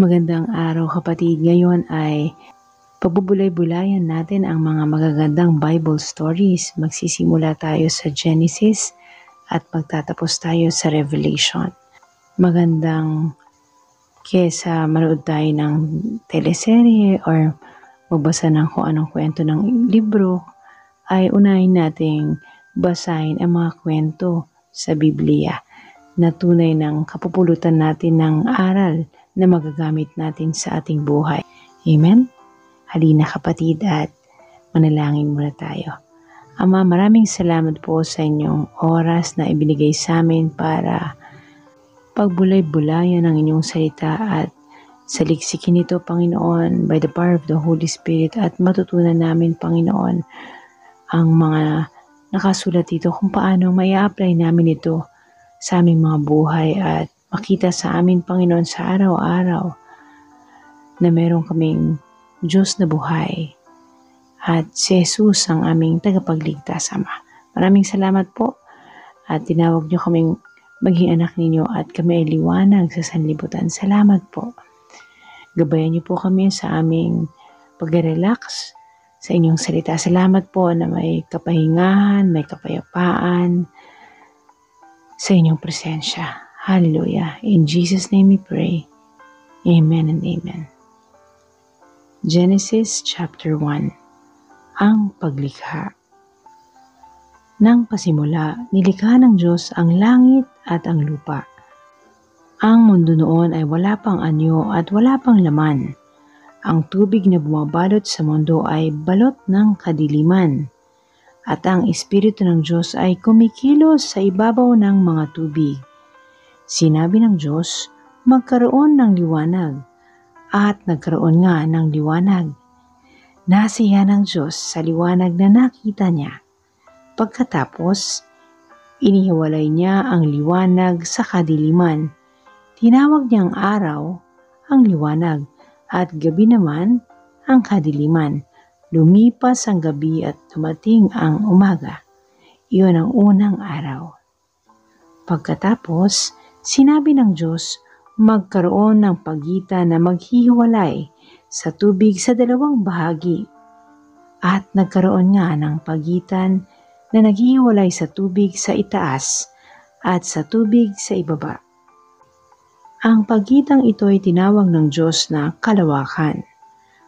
Magandang araw kapatid. Ngayon ay pagbubulay-bulayan natin ang mga magagandang Bible stories. Magsisimula tayo sa Genesis at magtatapos tayo sa Revelation. Magandang kesa manood tayo ng teleserye or magbasa ng kung anong kwento ng libro, ay unahin nating basahin ang mga kwento sa Biblia na tunay ng kapupulutan natin ng aral na magagamit natin sa ating buhay. Amen? Halina kapatid at manalangin muna tayo. Ama, maraming salamat po sa inyong oras na ibinigay sa amin para pagbulay-bulayan ang inyong salita at saliksikin ito, Panginoon, by the power of the Holy Spirit, at matutunan namin, Panginoon, ang mga nakasulat dito kung paano may apply namin ito sa aming mga buhay at makita sa amin, Panginoon, sa araw-araw na meron kaming Diyos na buhay at si Jesus ang aming tagapagligtas, Ama. Maraming salamat po at tinawag niyo kaming maging anak ninyo at kami ay liwanag sa sanlibutan. Salamat po. Gabayan niyo po kami sa aming pag-relax sa inyong salita. Salamat po na may kapahingahan, may kapayapaan sa inyong presensya. Hallelujah. In Jesus' name we pray. Amen and amen. Genesis chapter 1. Ang paglikha. Nang pasimula, nilikha ng Diyos ang langit at ang lupa. Ang mundo noon ay wala pang anyo at wala pang laman. Ang tubig na bumabalot sa mundo ay balot ng kadiliman. At ang Espiritu ng Diyos ay kumikilos sa ibabaw ng mga tubig. Sinabi ng Diyos, magkaroon ng liwanag. At nagkaroon nga ng liwanag. Nasiya ng Diyos sa liwanag na nakita niya. Pagkatapos, inihiwalay niya ang liwanag sa kadiliman. Tinawag niyang araw ang liwanag at gabi naman ang kadiliman. Lumipas ang gabi at dumating ang umaga. Iyon ang unang araw. Pagkatapos, sinabi ng Diyos, magkaroon ng pagitan na maghihiwalay sa tubig sa dalawang bahagi. At nagkaroon nga ng pagitan na naghihiwalay sa tubig sa itaas at sa tubig sa ibaba. Ang pagitang ito ay tinawag ng Diyos na kalawakan.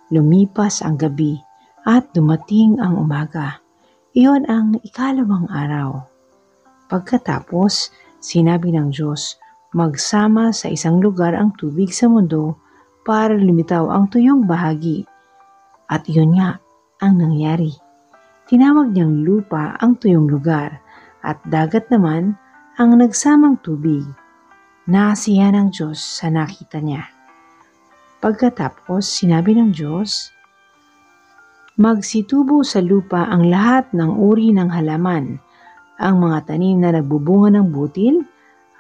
Lumipas ang gabi at dumating ang umaga. Iyon ang ikalawang araw. Pagkatapos, sinabi ng Diyos, magsama sa isang lugar ang tubig sa mundo para lumitaw ang tuyong bahagi. At iyon nga ang nangyari. Tinawag niyang lupa ang tuyong lugar at dagat naman ang nagsamang tubig. Nasiya ng Diyos sa nakita niya. Pagkatapos, sinabi ng Diyos, magsitubo sa lupa ang lahat ng uri ng halaman, ang mga tanim na nagbubunga ng butil,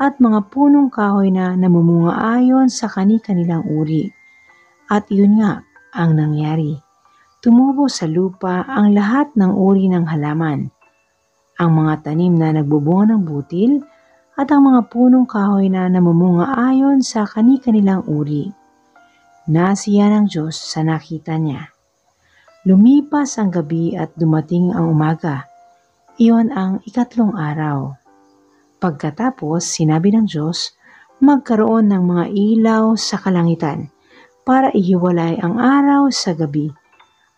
at mga punong kahoy na namumunga ayon sa kani-kanilang uri. At iyon nga ang nangyari. Tumubo sa lupa ang lahat ng uri ng halaman, ang mga tanim na nagbubunga ng butil, at ang mga punong kahoy na namumunga ayon sa kani-kanilang uri. Nasiya ng Diyos sa nakita niya. Lumipas ang gabi at dumating ang umaga. Iyon ang ikatlong araw. Pagkatapos, sinabi ng Diyos, magkaroon ng mga ilaw sa kalangitan para ihiwalay ang araw sa gabi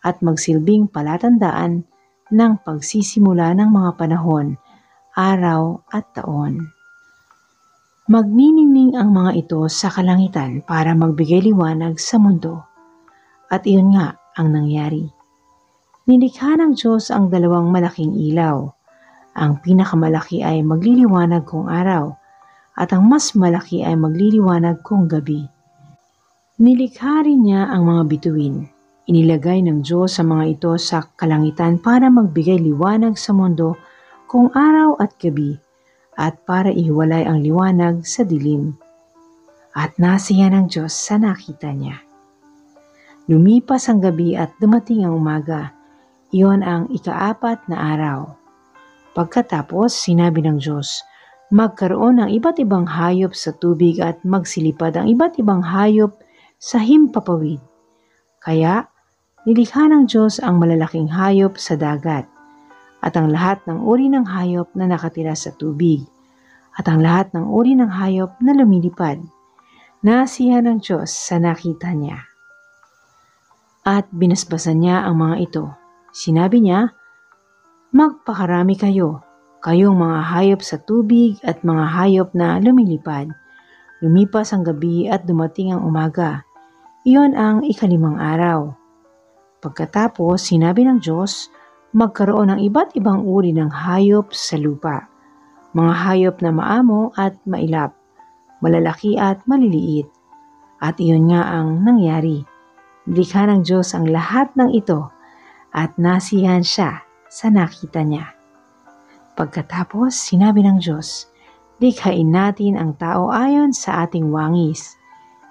at magsilbing palatandaan ng pagsisimula ng mga panahon, araw at taon. Magniningning ang mga ito sa kalangitan para magbigay liwanag sa mundo. At iyon nga ang nangyari. Nilikha ng Diyos ang dalawang malaking ilaw. Ang pinakamalaki ay magliliwanag kung araw at ang mas malaki ay magliliwanag kung gabi. Nilikha rin niya ang mga bituin. Inilagay ng Diyos sa mga ito sa kalangitan para magbigay liwanag sa mundo kung araw at gabi at para ihiwalay ang liwanag sa dilim. At nasiya ng Diyos sa nakita niya. Lumipas ang gabi at dumating ang umaga. Iyon ang ikaapat na araw. Pagkatapos, sinabi ng Diyos, magkaroon ng iba't ibang hayop sa tubig at magsilipad ang iba't ibang hayop sa himpapawid. Kaya, nilikha ng Diyos ang malalaking hayop sa dagat, at ang lahat ng uri ng hayop na nakatira sa tubig, at ang lahat ng uri ng hayop na lumilipad. Nasiyahan ng Diyos sa nakita niya. At binasbasan niya ang mga ito. Sinabi niya, "Magpakarami kayo, kayong mga hayop sa tubig at mga hayop na lumilipad." Lumipas ang gabi at dumating ang umaga. Iyon ang ikalimang araw. Pagkatapos, sinabi ng Diyos, magkaroon ng iba't ibang uri ng hayop sa lupa. Mga hayop na maamo at mailap, malalaki at maliliit. At iyon nga ang nangyari. Nilikha ng Diyos ang lahat ng ito at nasiyahan siya sa nakita niya. Pagkatapos, sinabi ng Diyos, likhain natin ang tao ayon sa ating wangis.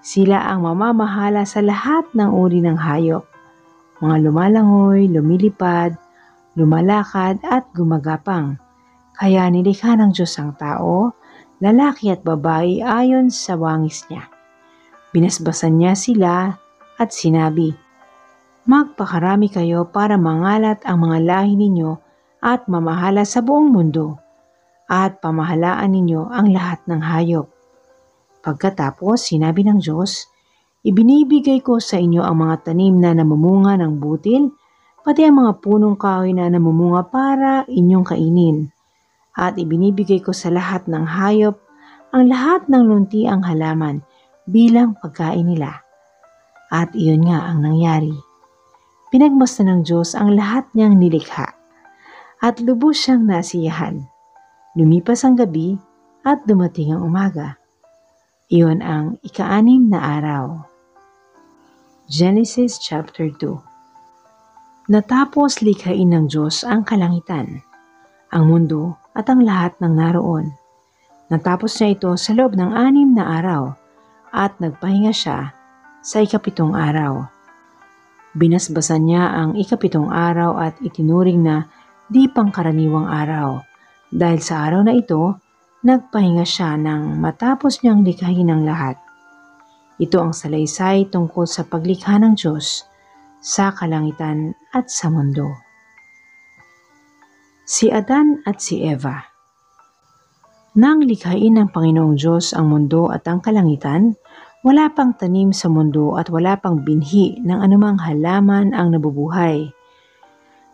Sila ang mamamahala sa lahat ng uri ng hayop, mga lumalangoy, lumilipad, lumalakad at gumagapang. Kaya nilikha ng Diyos ang tao, lalaki at babae ayon sa wangis niya. Binasbasan niya sila at sinabi, magpakarami kayo para mangalat ang mga lahi ninyo at mamahala sa buong mundo, at pamahalaan ninyo ang lahat ng hayop. Pagkatapos, sinabi ng Diyos, ibinibigay ko sa inyo ang mga tanim na namumunga ng butil, pati ang mga punong kahoy na namumunga para inyong kainin. At ibinibigay ko sa lahat ng hayop ang lahat ng luntiang halaman bilang pagkain nila. At iyon nga ang nangyari. Pinagmasdan ng Diyos ang lahat niyang nilikha, at lubos siyang nasiyahan. Lumipas ang gabi at dumating ang umaga. Iyon ang ika-6 na araw. Genesis chapter 2. Natapos likhain ng Diyos ang kalangitan, ang mundo at ang lahat ng naroon. Natapos niya ito sa loob ng 6 na araw at nagpahinga siya sa ika-7 araw. Binasbasan niya ang ika-7 araw at itinuring na di pangkaraniwang araw. Dahil sa araw na ito, nagpahinga siya nang matapos niyang likhain ang lahat. Ito ang salaysay tungkol sa paglikha ng Diyos sa kalangitan at sa mundo. Si Adan at si Eva. Nang likhain ng Panginoong Diyos ang mundo at ang kalangitan, wala pang tanim sa mundo at wala pang binhi ng anumang halaman ang nabubuhay.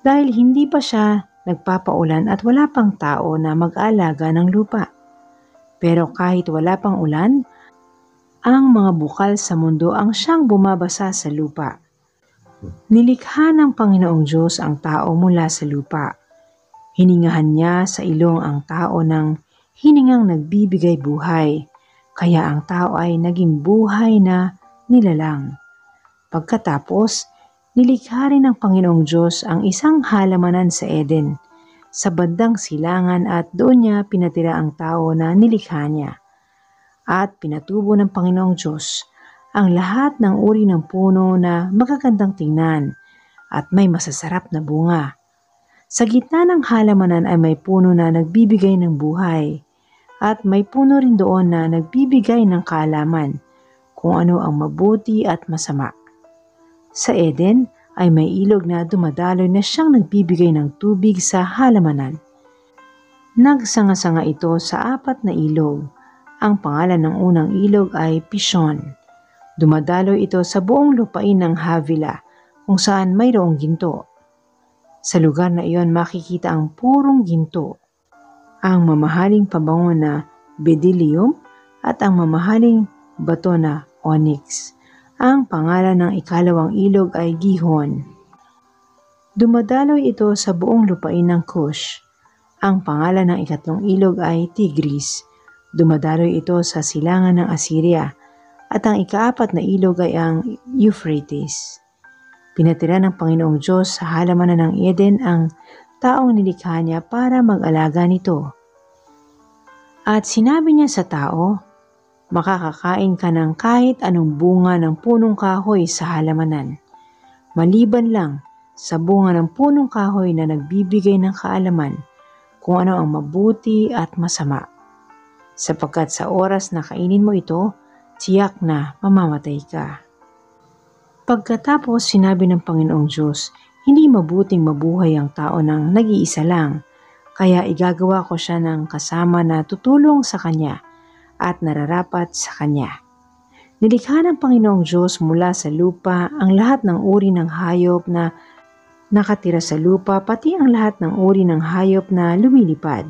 Dahil hindi pa siya nagpapaulan at wala pang tao na mag-aalaga ng lupa. Pero kahit wala pang ulan, ang mga bukal sa mundo ang siyang bumabasa sa lupa. Nilikha ng Panginoong Diyos ang tao mula sa lupa. Hiningahan niya sa ilong ang tao ng hiningang nagbibigay buhay, kaya ang tao ay naging buhay na nilalang. Pagkatapos, nilikha rin ng Panginoong Diyos ang isang halamanan sa Eden, sa bandang silangan at doon niya pinatira ang tao na nilikha niya. At pinatubo ng Panginoong Diyos ang lahat ng uri ng puno na magagandang tingnan at may masasarap na bunga. Sa gitna ng halamanan ay may puno na nagbibigay ng buhay at may puno rin doon na nagbibigay ng kaalaman kung ano ang mabuti at masama. Sa Eden ay may ilog na dumadaloy na siyang nagbibigay ng tubig sa halamanan. Nagsanga-sanga ito sa 4 na ilog. Ang pangalan ng unang ilog ay Pishon. Dumadaloy ito sa buong lupain ng Havila kung saan mayroong ginto. Sa lugar na iyon makikita ang purong ginto, ang mamahaling pabango na bdellium at ang mamahaling bato na onyx. Ang pangalan ng ikalawang ilog ay Gihon. Dumadaloy ito sa buong lupain ng Cush. Ang pangalan ng ikatlong ilog ay Tigris. Dumadaloy ito sa silangan ng Assyria. At ang ika-4 na ilog ay ang Euphrates. Pinatira ng Panginoong Diyos sa halamanan ng Eden ang taong nilikha niya para mag-alaga nito. At sinabi niya sa tao, makakakain ka ng kahit anong bunga ng punong kahoy sa halamanan, maliban lang sa bunga ng punong kahoy na nagbibigay ng kaalaman kung ano ang mabuti at masama. Sapagkat sa oras na kainin mo ito, tiyak na mamamatay ka. Pagkatapos sinabi ng Panginoong Diyos, hindi mabuting mabuhay ang tao ng nag-iisa lang, kaya igagawa ko siya ng kasama na tutulong sa kanya at nararapat sa kanya. Nilikha ng Panginoong Diyos mula sa lupa ang lahat ng uri ng hayop na nakatira sa lupa, pati ang lahat ng uri ng hayop na lumilipad.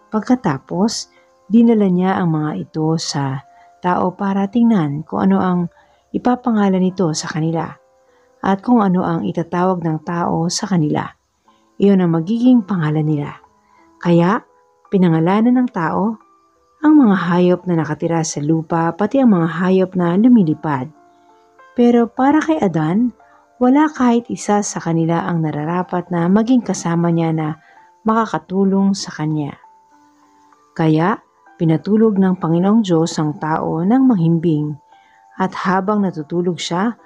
Pagkatapos, dinala niya ang mga ito sa tao para tingnan kung ano ang ipapangalan nito sa kanila at kung ano ang itatawag ng tao sa kanila. Iyon ang magiging pangalan nila. Kaya, pinangalanan ng tao ang mga hayop na nakatira sa lupa, pati ang mga hayop na lumilipad. Pero para kay Adan, wala kahit isa sa kanila ang nararapat na maging kasama niya na makakatulong sa kanya. Kaya, pinatulog ng Panginoong Diyos ang tao ng mahimbing, at habang natutulog siya,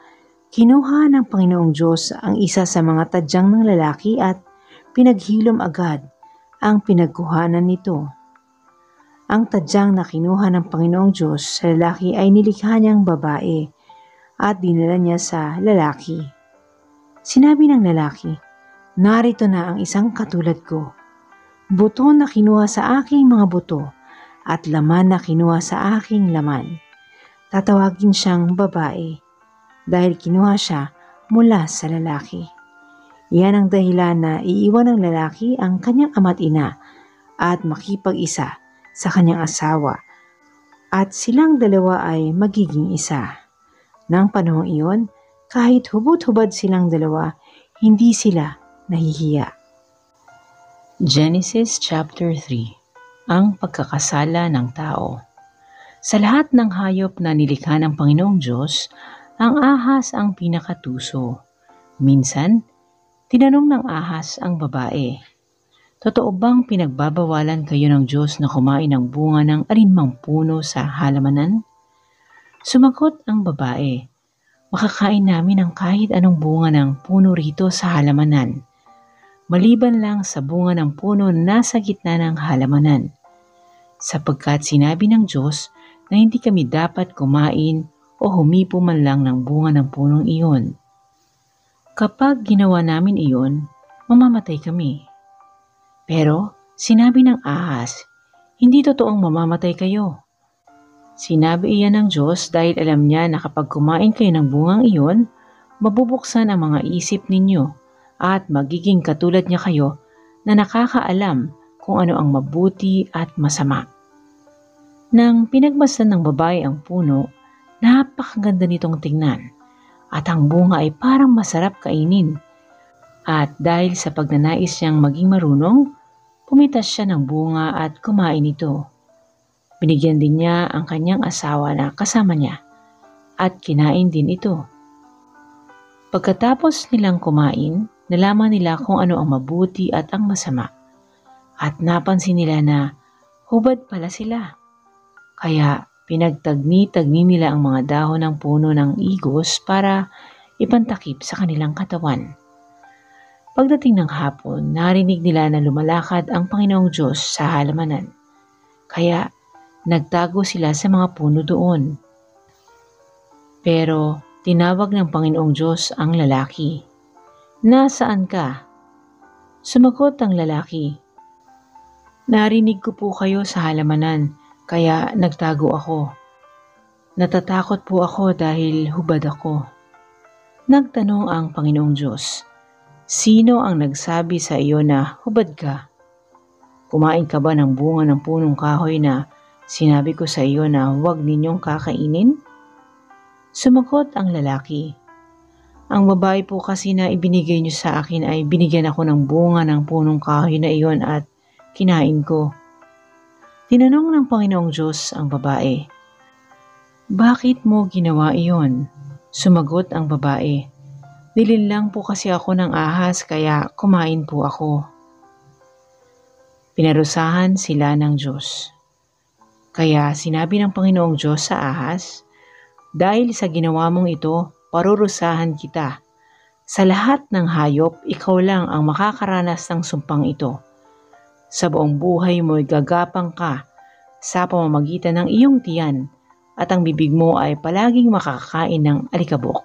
kinuha ng Panginoong Diyos ang isa sa mga tadyang ng lalaki at pinaghilom agad ang pinagkuhanan nito. Ang tadyang na kinuha ng Panginoong Diyos sa lalaki ay nilikha niyang babae at dinala niya sa lalaki. Sinabi ng lalaki, "Narito na ang isang katulad ko, buto na kinuha sa aking mga buto at laman na kinuha sa aking laman." Tatawagin siyang babae dahil kinuha siya mula sa lalaki. Iyan ang dahilan na iiwan ng lalaki ang kanyang ama't ina at makipag-isa sa kanyang asawa at silang dalawa ay magiging isa. Nang panahong iyon, kahit hubad-hubad silang dalawa, hindi sila nahihiya. Genesis chapter 3. Ang pagkakasala ng tao. Sa lahat ng hayop na nilikha ng Panginoong Diyos, ang ahas ang pinakatuso. Minsan, tinanong ng ahas ang babae, "Totoo bang pinagbabawalan kayo ng Diyos na kumain ng bunga ng alinmang puno sa halamanan?" Sumagot ang babae, "Makakain namin ng kahit anong bunga ng puno rito sa halamanan, maliban lang sa bunga ng puno na nasa gitna ng halamanan, sapagkat sinabi ng Diyos na hindi kami dapat kumain o humipo man lang ng bunga ng punong iyon. Kapag ginawa namin iyon, mamamatay kami." Pero sinabi ng ahas, "Hindi totoong mamamatay kayo." Sinabi iyan ng Diyos dahil alam niya na kapag kumain kayo ng bungang iyon, mabubuksan ang mga isip ninyo at magiging katulad niya kayo na nakakaalam kung ano ang mabuti at masama. Nang pinagmasdan ng babae ang puno, napakaganda nitong tingnan at ang bunga ay parang masarap kainin. At dahil sa pagnanais niyang maging marunong, pumitas siya ng bunga at kumain ito. Binigyan din niya ang kanyang asawa na kasama niya at kinain din ito. Pagkatapos nilang kumain, nalaman nila kung ano ang mabuti at ang masama. At napansin nila na hubad pala sila. Kaya pinagtagni-tagni nila ang mga dahon ng puno ng igos para ipantakip sa kanilang katawan. Pagdating ng hapon, narinig nila na lumalakad ang Panginoong Diyos sa halamanan. Kaya nagtago sila sa mga puno doon. Pero tinawag ng Panginoong Diyos ang lalaki. "Nasaan ka?" Sumagot ang lalaki, "Narinig ko po kayo sa halamanan, kaya nagtago ako. Natatakot po ako dahil hubad ako." Nagtanong ang Panginoong Diyos, "Sino ang nagsabi sa iyo na hubad ka? Kumain ka ba ng bunga ng punong kahoy na sinabi ko sa iyo na huwag ninyong kakainin?" Sumagot ang lalaki, "Ang babae po kasi na ibinigay niyo sa akin ay binigyan ako ng bunga ng punong kahoy na iyon at kinain ko." Tinanong ng Panginoong Diyos ang babae, "Bakit mo ginawa iyon?" Sumagot ang babae, "Nilinlang po kasi ako ng ahas kaya kumain po ako." Pinarusahan sila ng Diyos. Kaya sinabi ng Panginoong Diyos sa ahas, "Dahil sa ginawa mong ito, parurusahan kita. Sa lahat ng hayop, ikaw lang ang makakaranas ng sumpang ito. Sa buong buhay mo'y gagapang ka sa pamamagitan ng iyong tiyan at ang bibig mo ay palaging makakain ng alikabok.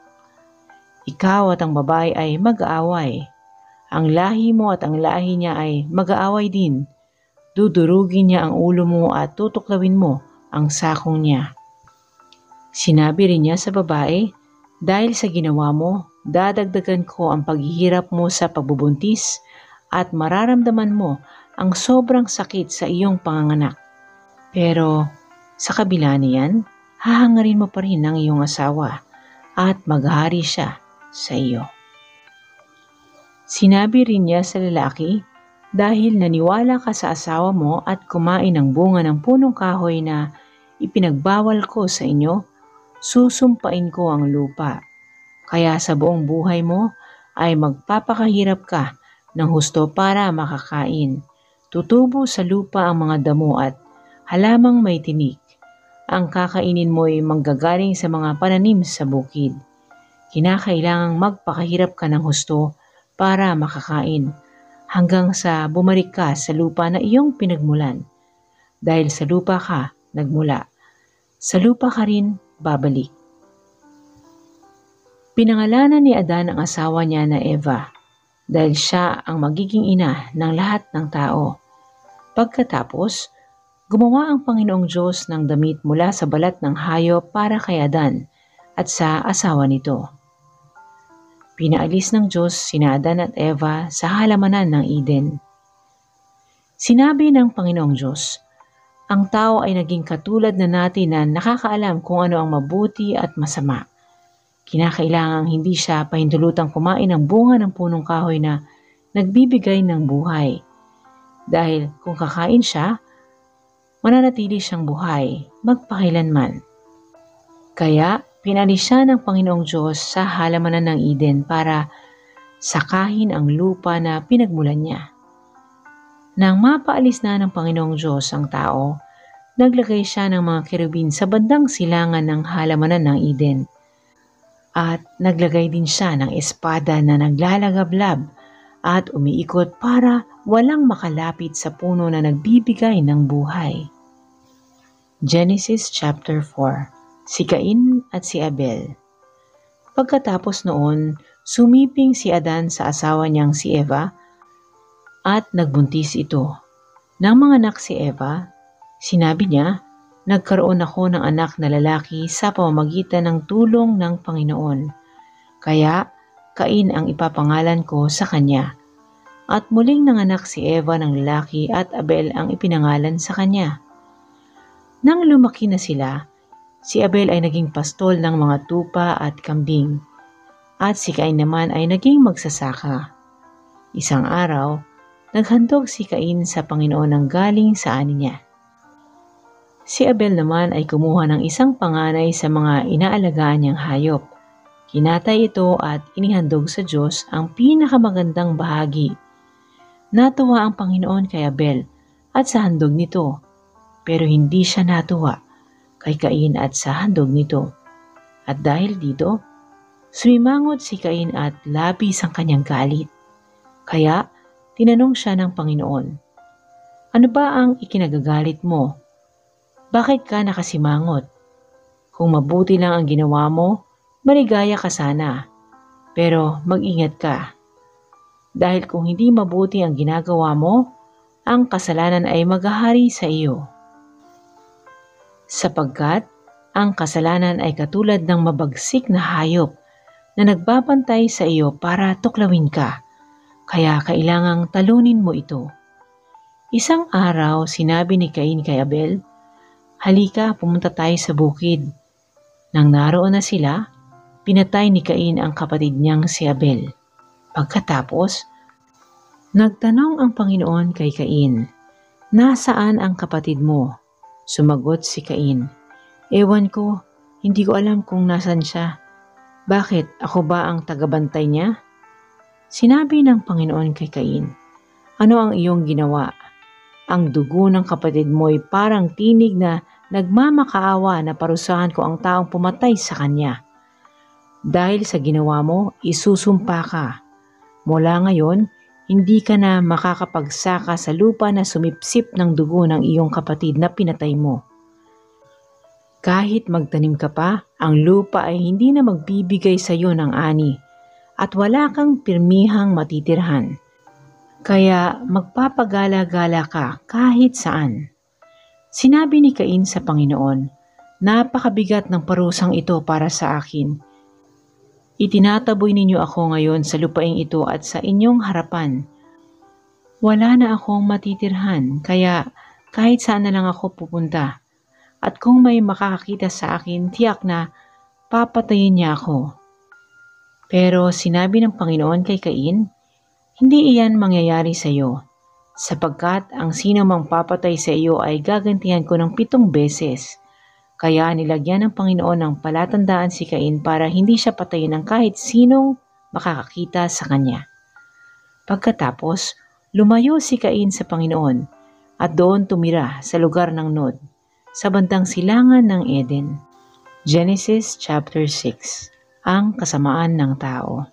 Ikaw at ang babae ay mag-aaway. Ang lahi mo at ang lahi niya ay mag-aaway din. Dudurugin niya ang ulo mo at tutuklawin mo ang sakong niya. Sinabi rin niya sa babae, dahil sa ginawa mo, dadagdagan ko ang paghihirap mo sa pagbubuntis at mararamdaman mo ang sobrang sakit sa iyong panganganak. Pero sa kabila niyan, hahangarin mo pa rin ang iyong asawa at maghari siya sa iyo. Sinabi rin niya sa lalaki, dahil naniwala ka sa asawa mo at kumain ng bunga ng punong kahoy na ipinagbawal ko sa inyo, susumpain ko ang lupa. Kaya sa buong buhay mo ay magpapakahirap ka ng husto para makakain. Tutubo sa lupa ang mga damo at halamang may tinik. Ang kakainin mo ay manggagaling sa mga pananim sa bukid. Kinakailangang magpakahirap ka ng husto para makakain, hanggang sa bumalik ka sa lupa na iyong pinagmulan. Dahil sa lupa ka nagmula, sa lupa ka rin babalik. Pinangalanan ni Adan ang asawa niya na Eva, dahil siya ang magiging ina ng lahat ng tao. Pagkatapos, gumawa ang Panginoong Diyos ng damit mula sa balat ng hayop para kay Adan at sa asawa nito. Pinaalis ng Diyos sina Adan at Eva sa halamanan ng Eden. Sinabi ng Panginoong Diyos, ang tao ay naging katulad na natin na nakakaalam kung ano ang mabuti at masama. Kinakailangang hindi siya pahintulutang kumain ng bunga ng punong kahoy na nagbibigay ng buhay. Dahil kung kakain siya, mananatili siyang buhay magpakailanman. Kaya pinalis siya ng Panginoong Diyos sa halamanan ng Eden para sakahin ang lupa na pinagmulan niya. Nang mapaalis na ng Panginoong Diyos ang tao, naglagay siya ng mga kerubin sa bandang silangan ng halamanan ng Eden. At naglagay din siya ng espada na naglalagablab at umiikot para walang makalapit sa puno na nagbibigay ng buhay. Genesis chapter 4. Si Cain at si Abel. Pagkatapos noon, sumiping si Adan sa asawa niyang si Eva at nagbuntis ito. Nang manganak si Eva, sinabi niya, nagkaroon ako ng anak na lalaki sa pamamagitan ng tulong ng Panginoon. Kaya Cain ang ipapangalan ko sa kanya. At muling nanganak si Eva ng lalaki at Abel ang ipinangalan sa kanya. Nang lumaki na sila, si Abel ay naging pastol ng mga tupa at kambing, at si Cain naman ay naging magsasaka. Isang araw, naghandog si Cain sa Panginoon ng galing sa ani niya. Si Abel naman ay kumuha ng isang panganay sa mga inaalagaan niyang hayop. Kinatay ito at inihandog sa Diyos ang pinakamagandang bahagi. Natuwa ang Panginoon kay Abel at sa handog nito, pero hindi siya natuwa kay Cain at sa handog nito. At dahil dito, sumimangot si Cain at labis ang kanyang galit. Kaya tinanong siya ng Panginoon, ano ba ang ikinagagalit mo? Bakit ka nakasimangot? Kung mabuti lang ang ginawa mo, maligaya ka sana. Pero mag-ingat ka. Dahil kung hindi mabuti ang ginagawa mo, ang kasalanan ay maghahari sa iyo. Sapagkat ang kasalanan ay katulad ng mabagsik na hayop na nagbabantay sa iyo para tuklawin ka, kaya kailangang talunin mo ito. Isang araw sinabi ni Cain kay Abel, halika pumunta tayo sa bukid. Nang naroon na sila, pinatay ni Cain ang kapatid niyang si Abel. Pagkatapos, nagtanong ang Panginoon kay Cain, nasaan ang kapatid mo? Sumagot si Cain, ewan ko, hindi ko alam kung nasan siya. Bakit, ako ba ang tagabantay niya? Sinabi ng Panginoon kay Cain, ano ang iyong ginawa? Ang dugo ng kapatid mo ay parang tinig na nagmamakaawa na parusahan ko ang taong pumatay sa kanya. Dahil sa ginawa mo, isusumpa ka. Mula ngayon, hindi ka na makakapagsaka sa lupa na sumipsip ng dugo ng iyong kapatid na pinatay mo. Kahit magtanim ka pa, ang lupa ay hindi na magbibigay sa iyo ng ani, at wala kang pirmihang matitirhan. Kaya magpapagala-gala ka kahit saan. Sinabi ni Cain sa Panginoon, napakabigat ng parusang ito para sa akin. Itinataboy ninyo ako ngayon sa lupaing ito at sa inyong harapan. Wala na akong matitirhan, kaya kahit saan na lang ako pupunta. At kung may makakakita sa akin, tiyak na papatayin niya ako. Pero sinabi ng Panginoon kay Cain, hindi iyan mangyayari sa iyo, sapagkat ang sino mang papatay sa iyo ay gagantihan ko ng 7 beses. Kaya nilagyan ng Panginoon ng palatandaan si Cain para hindi siya patayin ng kahit sinong makakakita sa kanya. Pagkatapos, lumayo si Cain sa Panginoon at doon tumira sa lugar ng Nod, sa bandang silangan ng Eden. Genesis chapter 6. Ang kasamaan ng tao.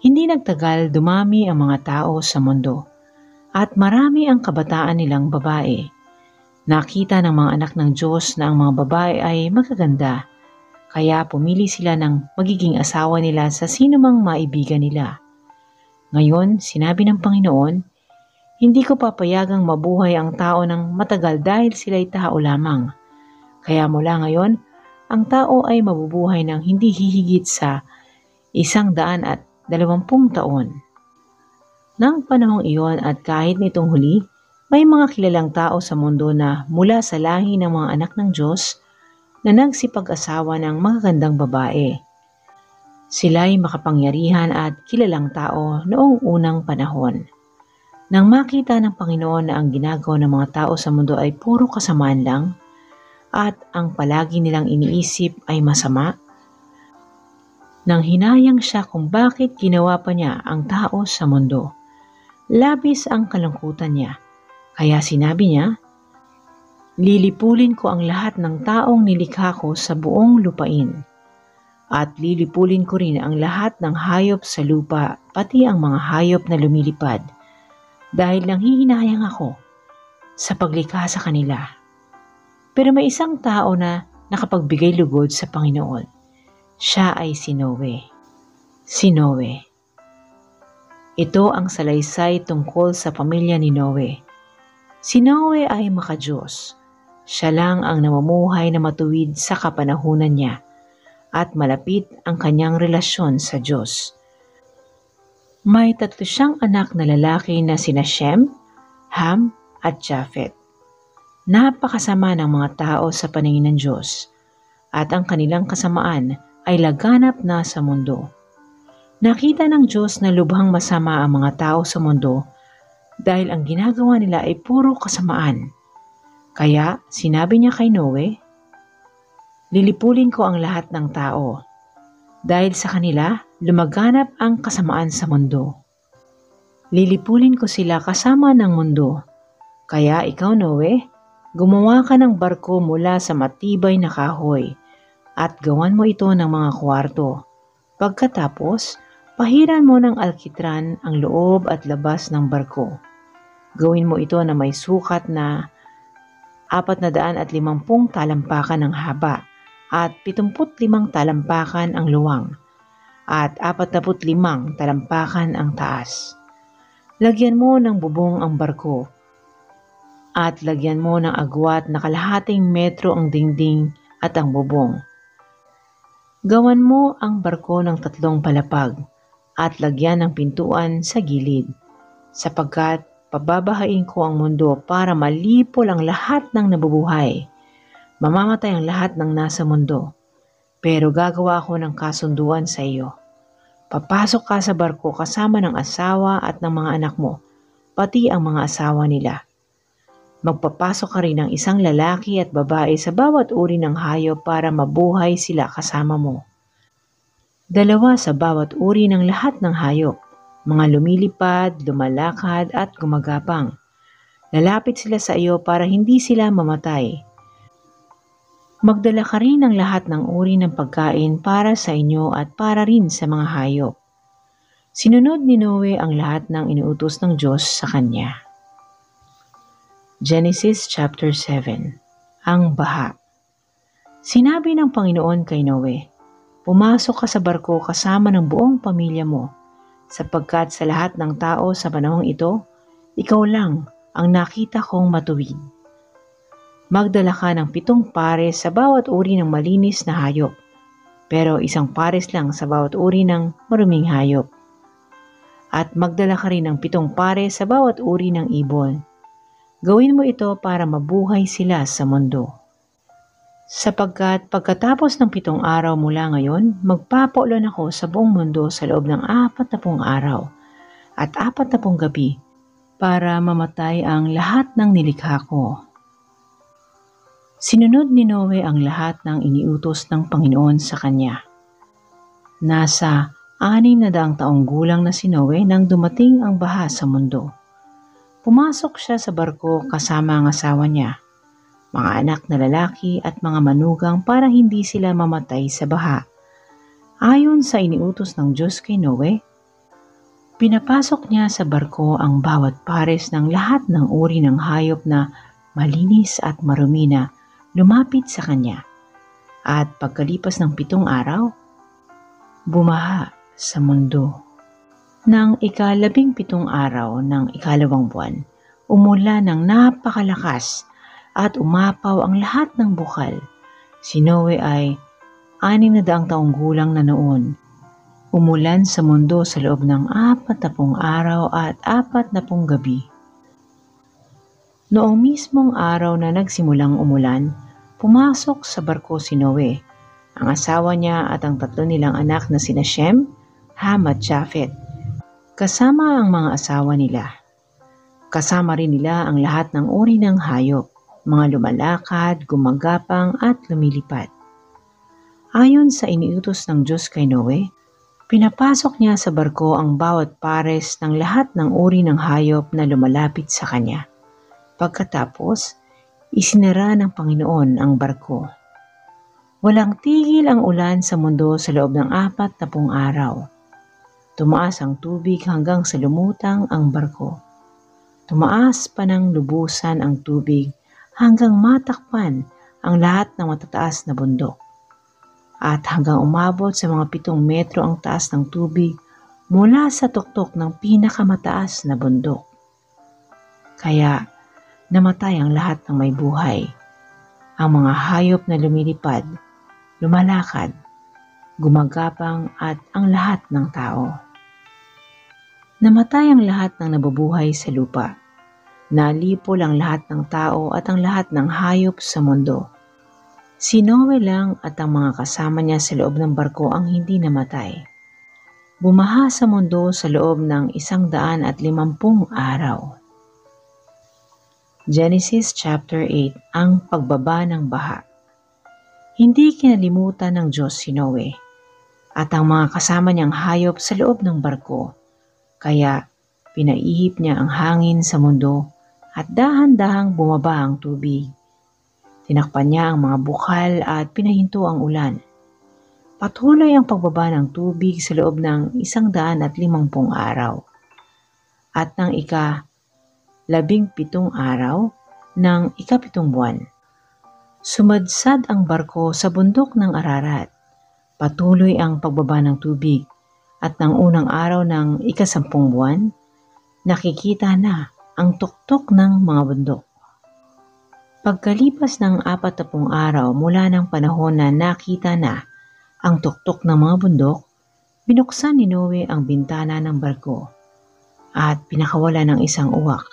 Hindi nagtagal dumami ang mga tao sa mundo at marami ang kabataan nilang babae. Nakita ng mga anak ng Diyos na ang mga babae ay magaganda, kaya pumili sila ng magiging asawa nila sa sinumang maibigan nila. Ngayon, sinabi ng Panginoon, hindi ko papayagang mabuhay ang tao ng matagal dahil sila'y tao lamang. Kaya mula ngayon, ang tao ay mabubuhay ng hindi hihigit sa 120 taon. Nang panahong iyon at kahit nitong huli, may mga kilalang tao sa mundo na mula sa lahi ng mga anak ng Diyos na nagsipag-asawa ng magagandang babae. Sila'y makapangyarihan at kilalang tao noong unang panahon. Nang makita ng Panginoon na ang ginagawa ng mga tao sa mundo ay puro kasamaan lang at ang palagi nilang iniisip ay masama, nang hinayang siya kung bakit ginawa pa niya ang tao sa mundo. Labis ang kalungkutan niya, kaya sinabi niya, lilipulin ko ang lahat ng taong nilikha ko sa buong lupain, at lilipulin ko rin ang lahat ng hayop sa lupa, pati ang mga hayop na lumilipad, dahil nanghihinayang ako sa paglikha sa kanila. Pero may isang tao na nakapagbigay lugod sa Panginoon. Siya ay si Noe. Si Noe. Ito ang salaysay tungkol sa pamilya ni Noe. Si Noe ay makadiyos. Siya lang ang namumuhay na matuwid sa kapanahunan niya at malapit ang kanyang relasyon sa Diyos. May 3 siyang anak na lalaki na sina Shem, Ham at Japhet. Napakasama ng mga tao sa paningin ng Diyos at ang kanilang kasamaan ay laganap na sa mundo. Nakita ng Diyos na lubhang masama ang mga tao sa mundo dahil ang ginagawa nila ay puro kasamaan. Kaya sinabi niya kay Noe, lilipulin ko ang lahat ng tao dahil sa kanila lumaganap ang kasamaan sa mundo. Lilipulin ko sila kasama ng mundo. Kaya ikaw, Noe, gumawa ka ng barko mula sa matibay na kahoy at gawan mo ito ng mga kwarto. Pagkatapos, pahiran mo ng alkitran ang loob at labas ng barko. Gawin mo ito na may sukat na 450 talampakan ang haba at 75 talampakan ang luwang at 45 talampakan ang taas. Lagyan mo ng bubong ang barko at lagyan mo ng agwat na kalahating metro ang dingding at ang bubong. Gawan mo ang barko ng 3 palapag at lagyan ng pintuan sa gilid, sapagkat pababahain ko ang mundo para malipol ang lahat ng nabubuhay. Mamamatay ang lahat ng nasa mundo, pero gagawa ako ng kasunduan sa iyo. Papasok ka sa barko kasama ng asawa at ng mga anak mo, pati ang mga asawa nila. Magpapasok ka rin ng isang lalaki at babae sa bawat uri ng hayop para mabuhay sila kasama mo. 2 sa bawat uri ng lahat ng hayop, mga lumilipad, lumalakad at gumagapang. Lalapit sila sa iyo para hindi sila mamatay. Magdala ka rin ng lahat ng uri ng pagkain para sa inyo at para rin sa mga hayop. Sinunod ni Noe ang lahat ng inuutos ng Diyos sa kanya. Genesis chapter 7. Ang baha. Sinabi ng Panginoon kay Noe, pumasok ka sa barko kasama ng buong pamilya mo, sapagkat sa lahat ng tao sa panahong ito, ikaw lang ang nakita kong matuwid. Magdala ka ng 7 pares sa bawat uri ng malinis na hayop, pero 1 pares lang sa bawat uri ng maruming hayop. At magdala ka rin ng 7 pares sa bawat uri ng ibon. Gawin mo ito para mabuhay sila sa mundo. Sapagkat pagkatapos ng 7 araw mula ngayon, magpapaulan ako sa buong mundo sa loob ng 40 araw at 40 gabi para mamatay ang lahat ng nilikha ko. Sinunod ni Noe ang lahat ng iniutos ng Panginoon sa kanya. Nasa 600 taong gulang na si Noe nang dumating ang baha sa mundo. Pumasok siya sa barko kasama ang asawa niya, mga anak na lalaki at mga manugang para hindi sila mamatay sa baha. Ayon sa iniutos ng Diyos kay Noe, pinapasok niya sa barko ang bawat pares ng lahat ng uri ng hayop na malinis at marumi na lumapit sa kanya. At pagkalipas ng 7 araw, bumaha sa mundo. Nang 17 araw ng 2 buwan, umulan ng napakalakas at umapaw ang lahat ng bukal. Si Noe ay 600 taong gulang na noon. Umulan sa mundo sa loob ng 40 araw at 40 gabi. Noong mismong araw na nagsimulang umulan, pumasok sa barko si Noe, ang asawa niya at ang 3 nilang anak na sina Shem, Ham at Japhet, kasama ang mga asawa nila. Kasama rin nila ang lahat ng uri ng hayop, mga lumalakad, gumagapang at lumilipad. Ayon sa iniutos ng Diyos kay Noe, pinapasok niya sa barko ang bawat pares ng lahat ng uri ng hayop na lumalapit sa kanya. Pagkatapos, isinara ng Panginoon ang barko. Walang tigil ang ulan sa mundo sa loob ng 40 araw. Tumaas ang tubig hanggang sa lumutang ang barko. Tumaas pa ng lubusan ang tubig hanggang matakpan ang lahat ng matataas na bundok. At hanggang umabot sa mga 7 metro ang taas ng tubig mula sa tuktok ng pinakamataas na bundok. Kaya namatay ang lahat ng may buhay, ang mga hayop na lumilipad, lumalakad, gumagapang at ang lahat ng tao. Namatay ang lahat ng nabubuhay sa lupa. Nalipol ang lahat ng tao at ang lahat ng hayop sa mundo. Si Noe lang at ang mga kasama niya sa loob ng barko ang hindi namatay. Bumaha sa mundo sa loob ng 150 araw. Genesis chapter 8, ang pagbaba ng baha. Hindi kinalimutan ng Diyos si Noe at ang mga kasama niyang hayop sa loob ng barko. Kaya pinaihip niya ang hangin sa mundo at dahan-dahang bumaba ang tubig. Tinakpan niya ang mga bukal at pinahinto ang ulan. Patuloy ang pagbaba ng tubig sa loob ng 150 araw. At ng 17 araw ng 7 buwan, sumadsad ang barko sa bundok ng Ararat. Patuloy ang pagbaba ng tubig. At ng unang araw ng 10 buwan, nakikita na ang tuktok ng mga bundok. Pagkalipas ng 40 araw mula ng panahon na nakita na ang tuktok ng mga bundok, binuksan ni Noe ang bintana ng barko at pinakawala ng isang uwak.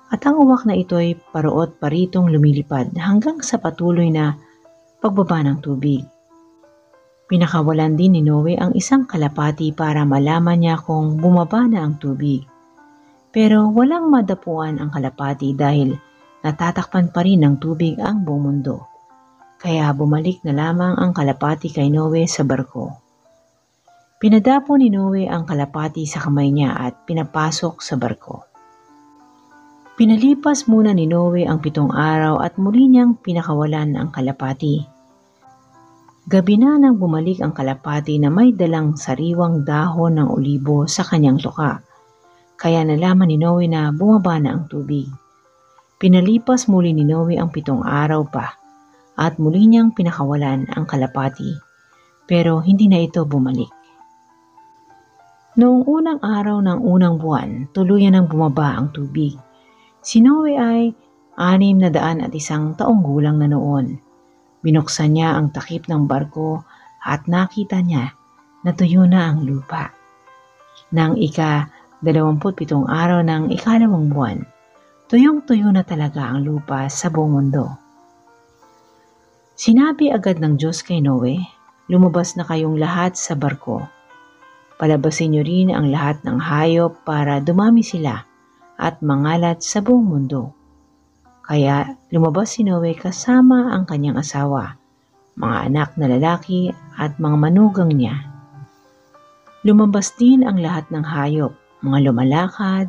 At ang uwak na ito'y paruot paritong lumilipad hanggang sa patuloy na pagbaba ng tubig. Pinakawalan din ni Noe ang isang kalapati para malaman niya kung bumaba na ang tubig. Pero walang madapuan ang kalapati dahil natatakpan pa rin ng tubig ang buong mundo. Kaya bumalik na lamang ang kalapati kay Noe sa barko. Pinadapo ni Noe ang kalapati sa kamay niya at pinapasok sa barko. Pinalipas muna ni Noe ang 7 araw at muli niyang pinakawalan ang kalapati. Gabi na nang bumalik ang kalapati na may dalang sariwang dahon ng olibo sa kanyang tuka. Kaya nalaman ni Noe na bumaba na ang tubig. Pinalipas muli ni Noe ang 7 araw pa at muli niyang pinakawalan ang kalapati. pero hindi na ito bumalik. Noong unang araw ng unang buwan, tuluyan ng bumaba ang tubig. Si Noe ay 601 taong gulang na noon. Binuksan niya ang takip ng barko at nakita niya na tuyo na ang lupa. Nang ika-27 araw ng ikalawang buwan, tuyong-tuyo na talaga ang lupa sa buong mundo. Sinabi agad ng Diyos kay Noe, lumabas na kayong lahat sa barko. Palabasin niyo rin ang lahat ng hayop para dumami sila at mangalat sa buong mundo. Kaya lumabas si Noe kasama ang kanyang asawa, mga anak na lalaki at mga manugang niya. Lumabas din ang lahat ng hayop, mga lumalakad,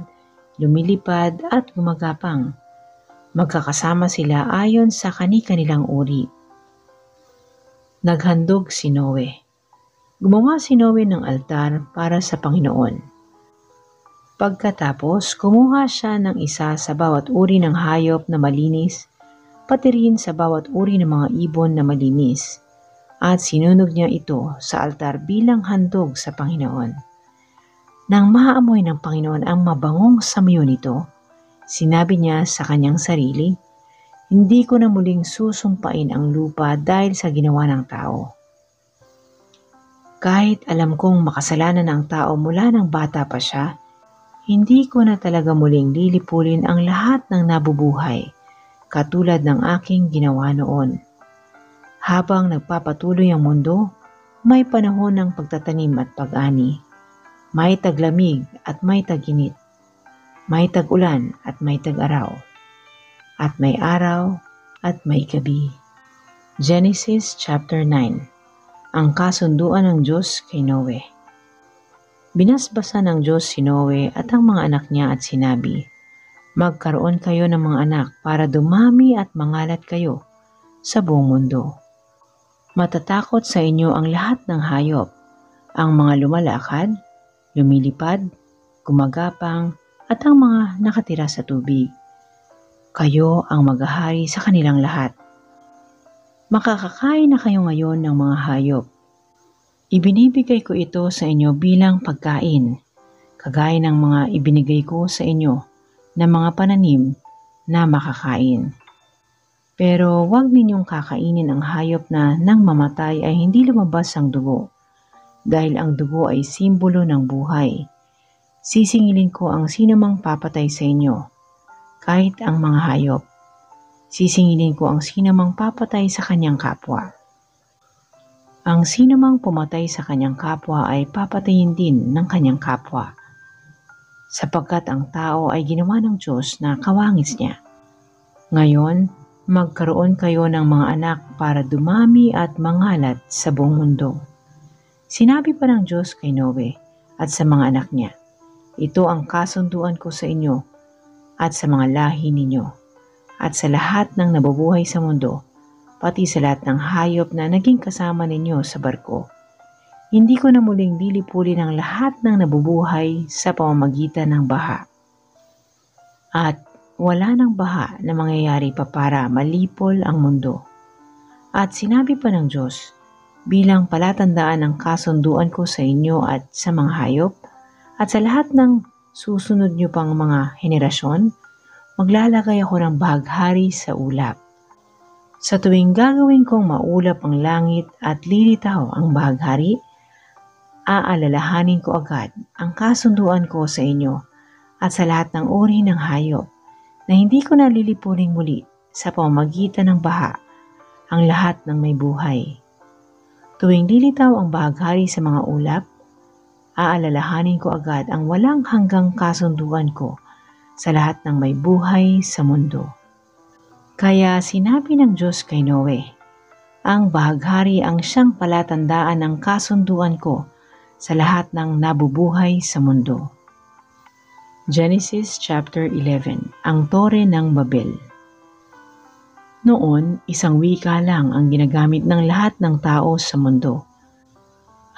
lumilipad at gumagapang. Magkakasama sila ayon sa kani-kanilang uri. Naghandog si Noe. Gumawa si Noe ng altar para sa Panginoon. Pagkatapos, kumuha siya ng isa sa bawat uri ng hayop na malinis, pati rin sa bawat uri ng mga ibon na malinis, at sinunog niya ito sa altar bilang handog sa Panginoon. Nang maamoy ng Panginoon ang mabangong samayo nito, sinabi niya sa kanyang sarili, "Hindi ko na muling susumpain ang lupa dahil sa ginawa ng tao. Kahit alam kong makasalanan ang tao mula nang bata pa siya, hindi ko na talaga muling lilipulin ang lahat ng nabubuhay, katulad ng aking ginawa noon." Habang nagpapatuloy ang mundo, may panahon ng pagtatanim at pag-ani. May taglamig at may tag-init. May tag-ulan at may tag-araw. At may araw at may gabi. Genesis chapter 9. Ang kasunduan ng Diyos kay Noe. Binasbasan ng Diyos si Noe at ang mga anak niya at sinabi, "Magkaroon kayo ng mga anak para dumami at mangalat kayo sa buong mundo. Matatakot sa inyo ang lahat ng hayop, ang mga lumalakad, lumilipad, gumagapang, at ang mga nakatira sa tubig. Kayo ang maghahari sa kanilang lahat. Makakakain na kayo ngayon ng mga hayop. Ibinibigay ko ito sa inyo bilang pagkain, kagaya ng mga ibinigay ko sa inyo na mga pananim na makakain. Pero huwag ninyong kakainin ang hayop na nang mamatay ay hindi lumabas ang dugo, dahil ang dugo ay simbolo ng buhay. Sisingilin ko ang sinumang papatay sa inyo, kahit ang mga hayop. Sisingilin ko ang sinumang papatay sa kanyang kapwa. Ang sinumang pumatay sa kanyang kapwa ay papatayin din ng kanyang kapwa, sapagkat ang tao ay ginawa ng Diyos na kawangis niya. Ngayon, magkaroon kayo ng mga anak para dumami at mangalat sa buong mundo." Sinabi pa ng Diyos kay Noe at sa mga anak niya, "Ito ang kasunduan ko sa inyo at sa mga lahi ninyo, at sa lahat ng nabubuhay sa mundo, pati sa lahat ng hayop na naging kasama ninyo sa barko. Hindi ko na muling lilipulin ang lahat ng nabubuhay sa pamamagitan ng baha. At wala ng baha na mangyayari pa para malipol ang mundo." At sinabi pa ng Diyos, "Bilang palatandaan ng kasunduan ko sa inyo at sa mga hayop, at sa lahat ng susunod niyo pang mga henerasyon, maglalagay ako ng bahaghari sa ulap. Sa tuwing gagawin kong maulap ang langit at lilitaw ang bahaghari, aalalahanin ko agad ang kasunduan ko sa inyo at sa lahat ng uri ng hayop, na hindi ko na lilipunin muli sa pamamagitan ng baha ang lahat ng may buhay. Tuwing lilitaw ang bahaghari sa mga ulap, aalalahanin ko agad ang walang hanggang kasunduan ko sa lahat ng may buhay sa mundo." Kaya sinabi ng Diyos kay Noe, "Ang bahaghari ang siyang palatandaan ng kasunduan ko sa lahat ng nabubuhay sa mundo." Genesis chapter 11. Ang Tore ng Babel. Noon, isang wika lang ang ginagamit ng lahat ng tao sa mundo.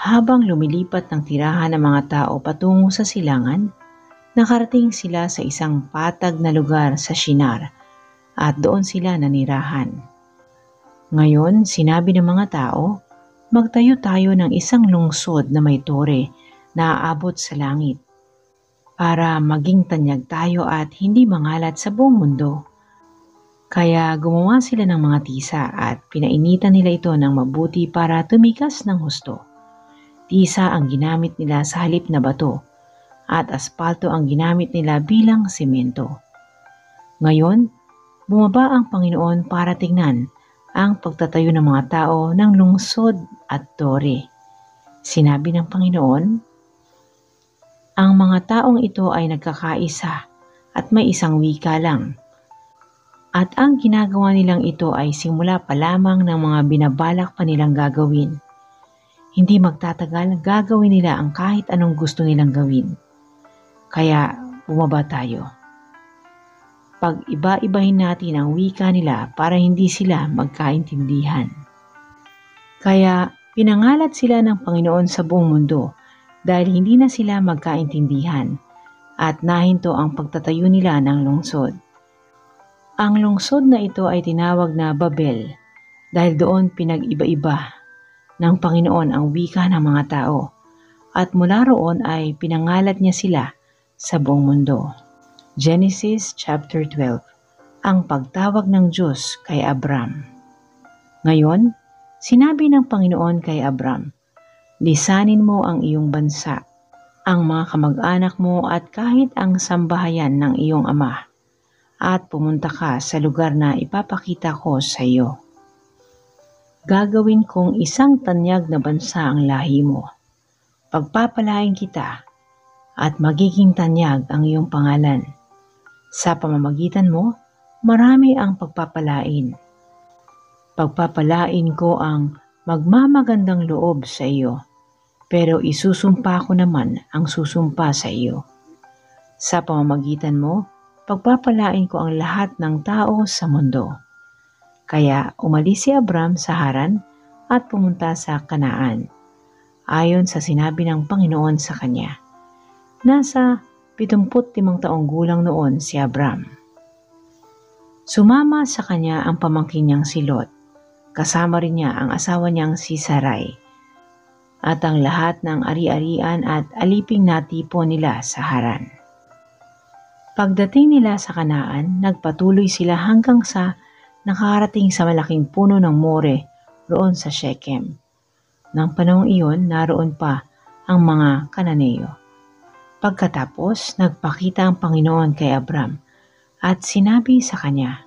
Habang lumilipat ng tirahan ng mga tao patungo sa silangan, nakarating sila sa isang patag na lugar sa Shinar at doon sila nanirahan. Ngayon, sinabi ng mga tao, Magtayo tayo ng isang lungsod na may tore na aabot sa langit para maging tanyag tayo at hindi mangalat sa buong mundo. Kaya gumawa sila ng mga tisa at pinainitan nila ito ng mabuti para tumigas ng husto. Tisa ang ginamit nila sa halip na bato at aspalto ang ginamit nila bilang semento. Ngayon, bumaba ang Panginoon para tingnan ang pagtatayo ng mga tao ng lungsod at tore. Sinabi ng Panginoon, ang mga taong ito ay nagkakaisa at may isang wika lang. At ang ginagawa nilang ito ay simula pa lamang ng mga binabalak pa nilang gagawin. Hindi magtatagal, gagawin nila ang kahit anong gusto nilang gawin. Kaya bumaba tayo. Pag-iba-ibahin natin ang wika nila para hindi sila magkaintindihan. Kaya pinangalat sila ng Panginoon sa buong mundo dahil hindi na sila magkaintindihan at nahinto ang pagtatayo nila ng lungsod. Ang lungsod na ito ay tinawag na Babel dahil doon pinag-iba-iba ng Panginoon ang wika ng mga tao at mula roon ay pinangalat niya sila sa buong mundo. Genesis chapter 12. Ang pagtawag ng Diyos kay Abram. Ngayon, sinabi ng Panginoon kay Abram, lisanin mo ang iyong bansa, ang mga kamag-anak mo at kahit ang sambahayan ng iyong ama, at pumunta ka sa lugar na ipapakita ko sa iyo. Gagawin kong isang tanyag na bansa ang lahi mo. Pagpapalain kita at magiging tanyag ang iyong pangalan. Sa pamamagitan mo, marami ang pagpapalain. Pagpapalain ko ang magmamagandang loob sa iyo, pero isusumpa ko naman ang susumpa sa iyo. Sa pamamagitan mo, pagpapalain ko ang lahat ng tao sa mundo. Kaya umalis si Abram sa Haran at pumunta sa Kanaan, ayon sa sinabi ng Panginoon sa kanya. Nasa 75 taong gulang noon si Abram. Sumama sa kanya ang pamangkin niyang si Lot, kasama rin niya ang asawa niyang si Sarai, at ang lahat ng ari-arian at aliping natipon nila sa Haran. Pagdating nila sa Kanaan, nagpatuloy sila hanggang sa nakarating sa malaking puno ng More roon sa Shechem. Nang panahong iyon, naroon pa ang mga Kananeo. Pagkatapos, nagpakita ang Panginoon kay Abram at sinabi sa kanya,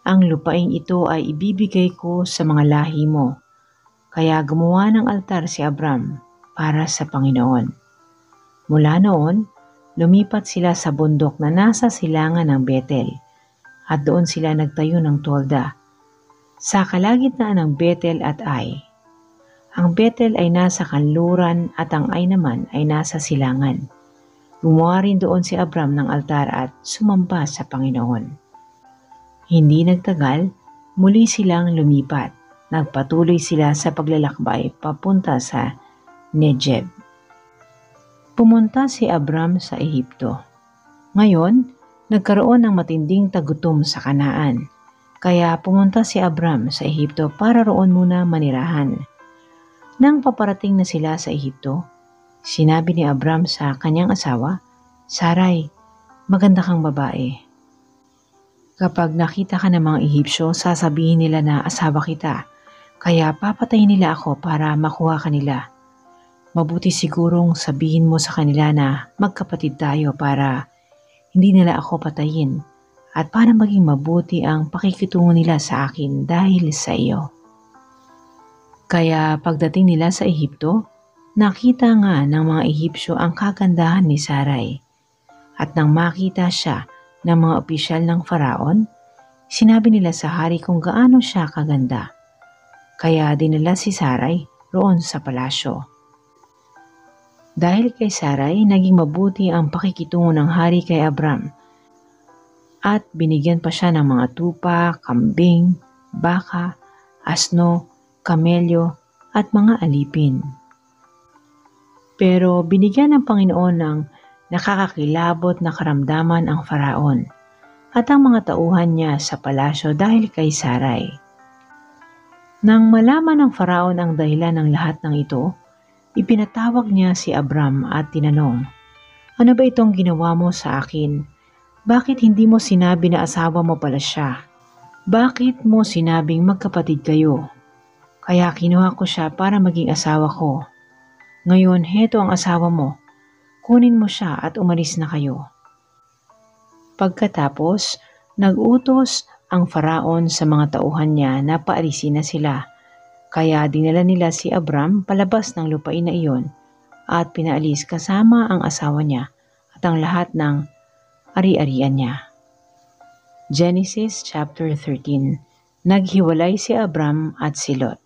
ang lupaing ito ay ibibigay ko sa mga lahi mo. Kaya gumawa ng altar si Abram para sa Panginoon. Mula noon, lumipat sila sa bundok na nasa silangan ng Betel at doon sila nagtayo ng tolda sa kalagitnaan ng Betel at Ai. Ang Betel ay nasa kanluran at ang Ai naman ay nasa silangan. Gumawa rin doon si Abram ng altar at sumamba sa Panginoon. Hindi nagtagal, muli silang lumipat. Nagpatuloy sila sa paglalakbay papunta sa Negev. Pumunta si Abram sa Ehipto. Ngayon, nagkaroon ng matinding tagutom sa Kanaan. Kaya pumunta si Abram sa Ehipto para roon muna manirahan. Nang paparating na sila sa Ehipto, sinabi ni Abram sa kanyang asawa, Sarai, maganda kang babae. Kapag nakita ka ng mga Ehipsyo, sasabihin nila na asawa kita, kaya papatayin nila ako para makuha kanila. Mabuti sigurong sabihin mo sa kanila na magkapatid tayo para hindi nila ako patayin at para maging mabuti ang pakikitungo nila sa akin dahil sa iyo. Kaya pagdating nila sa Ehipto, nakita nga ng mga Ehipsyo ang kagandahan ni Sarai. At nang makita siya ng mga opisyal ng Faraon, sinabi nila sa hari kung gaano siya kaganda. Kaya dinala si Sarai roon sa palasyo. Dahil kay Sarai, naging mabuti ang pakikitungo ng hari kay Abram at binigyan pa siya ng mga tupa, kambing, baka, asno, kamelyo at mga alipin. Pero binigyan ng Panginoon ng nakakakilabot na karamdaman ang Faraon at ang mga tauhan niya sa palasyo dahil kay Sarai. Nang malaman ng Faraon ang dahilan ng lahat ng ito, ipinatawag niya si Abram at tinanong, "Ano ba itong ginawa mo sa akin? Bakit hindi mo sinabi na asawa mo pala siya? Bakit mo sinabing magkapatid kayo? Kaya kinuha ko siya para maging asawa ko. Ngayon, heto ang asawa mo. Kunin mo siya at umalis na kayo." Pagkatapos, nag-utos ang Faraon sa mga tauhan niya na paalisin na sila. Kaya dinala nila si Abram palabas ng lupain na iyon at pinaalis kasama ang asawa niya at ang lahat ng ari-arian niya. Genesis chapter 13. Naghiwalay si Abram at si Lot.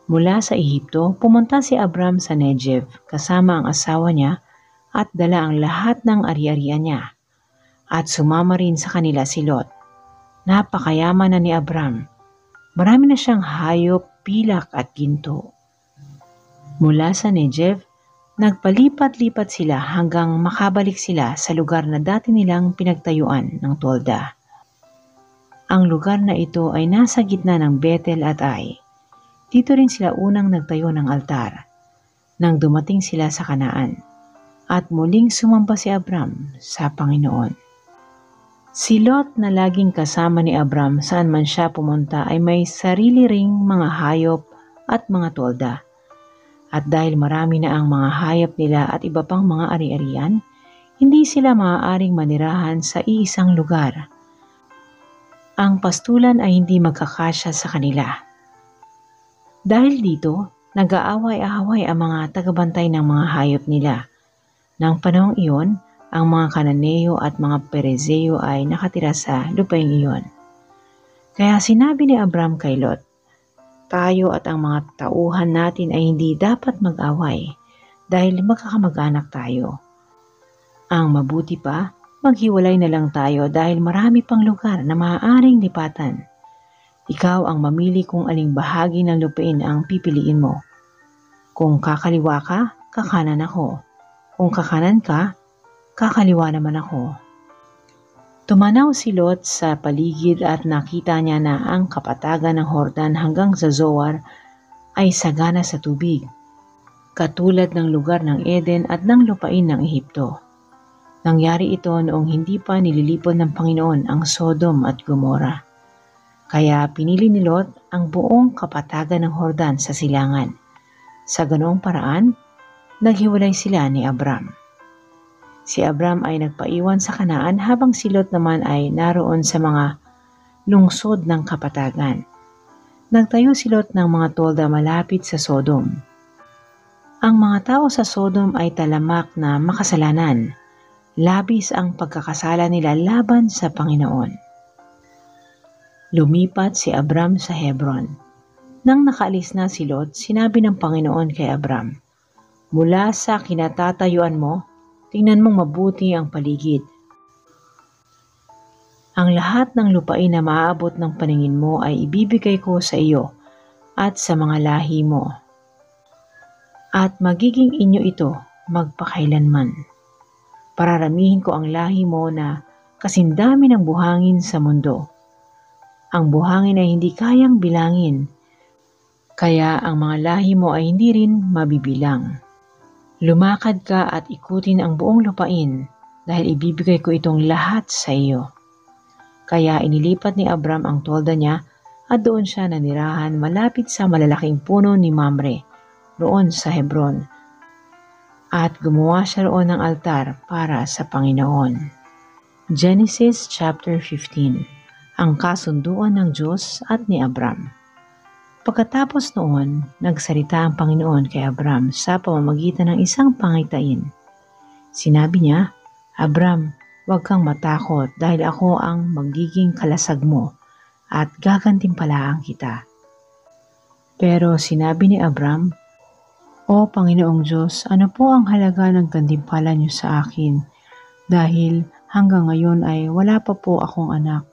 Mula sa Ehipto, pumunta si Abram sa Negev kasama ang asawa niya at dala ang lahat ng ari-arian niya. At sumama rin sa kanila si Lot. Napakayaman na ni Abram. Marami na siyang hayop, pilak at ginto. Mula sa Negev, nagpalipat-lipat sila hanggang makabalik sila sa lugar na dati nilang pinagtayuan ng tolda. Ang lugar na ito ay nasa gitna ng Bethel at Ai. Dito rin sila unang nagtayo ng altar nang dumating sila sa Kanaan at muling sumamba si Abram sa Panginoon. Si Lot na laging kasama ni Abram saan man siya pumunta ay may sarili ring mga hayop at mga tolda. At dahil marami na ang mga hayop nila at iba pang mga ari-arian, hindi sila maaaring manirahan sa iisang lugar. Ang pastulan ay hindi magkakasya sa kanila. Dahil dito, nag-aaway-aaway ang mga tagabantay ng mga hayop nila. Nang panahong iyon, ang mga Kananeo at mga Perezeo ay nakatira sa lupaing iyon. Kaya sinabi ni Abram kay Lot, "Tayo at ang mga tauhan natin ay hindi dapat mag-away dahil magkakamag-anak tayo. Ang mabuti pa, maghiwalay na lang tayo dahil marami pang lugar na maaaring lipatan. Ikaw ang mamili kung aling bahagi ng lupain ang pipiliin mo. Kung kakaliwa ka, kakanan ako. Kung kakanan ka, kakaliwa naman ako." Tumanaw si Lot sa paligid at nakita niya na ang kapatagan ng Hordan hanggang sa Zoar ay sagana sa tubig, katulad ng lugar ng Eden at ng lupain ng Ehipto. Nangyari ito noong hindi pa nililipon ng Panginoon ang Sodom at Gomora. Kaya pinili ni Lot ang buong kapatagan ng Hordan sa silangan. Sa ganoong paraan, naghiwalay sila ni Abram. Si Abram ay nagpaiwan sa Kanaan habang si Lot naman ay naroon sa mga lungsod ng kapatagan. Nagtayo si Lot ng mga tolda malapit sa Sodom. Ang mga tao sa Sodom ay talamak na makasalanan. Labis ang pagkakasala nila laban sa Panginoon. Lumipat si Abram sa Hebron. Nang nakaalis na si Lot, sinabi ng Panginoon kay Abram, "Mula sa kinatatayuan mo, tingnan mong mabuti ang paligid. Ang lahat ng lupain na maaabot ng paningin mo ay ibibigay ko sa iyo at sa mga lahi mo. At magiging inyo ito magpakailanman. Pararamihin ko ang lahi mo na kasindami ng buhangin sa mundo. Ang buhangin ay hindi kayang bilangin, kaya ang mga lahi mo ay hindi rin mabibilang. Lumakad ka at ikutin ang buong lupain dahil ibibigay ko itong lahat sa iyo." Kaya inilipat ni Abram ang tolda niya at doon siya nanirahan malapit sa malalaking puno ni Mamre, roon sa Hebron. At gumawa siya roon ng altar para sa Panginoon. Genesis chapter 15. Ang kasunduan ng Diyos at ni Abram. Pagkatapos noon, nagsalita ang Panginoon kay Abram sa pamamagitan ng isang pangitain. Sinabi niya, "Abram, huwag kang matakot dahil ako ang magiging kalasag mo at gagantimpalaan kita." Pero sinabi ni Abram, "O Panginoong Diyos, ano po ang halaga ng gantimpala niyo sa akin dahil hanggang ngayon ay wala pa po akong anak.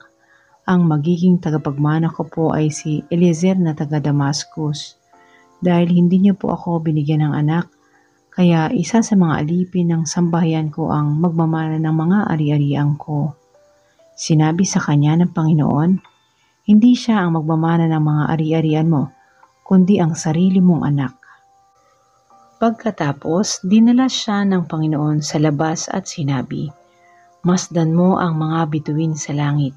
Ang magiging tagapagmana ko po ay si Eliezer na taga Damascus. Dahil hindi niyo po ako binigyan ng anak, kaya isa sa mga alipin ng sambahayan ko ang magmamana ng mga ari-arian ko." Sinabi sa kanya ng Panginoon, Hindi siya ang magmamana ng mga ari-arian mo, kundi ang sarili mong anak. Pagkatapos, dinala siya ng Panginoon sa labas at sinabi, "Masdan mo ang mga bituin sa langit.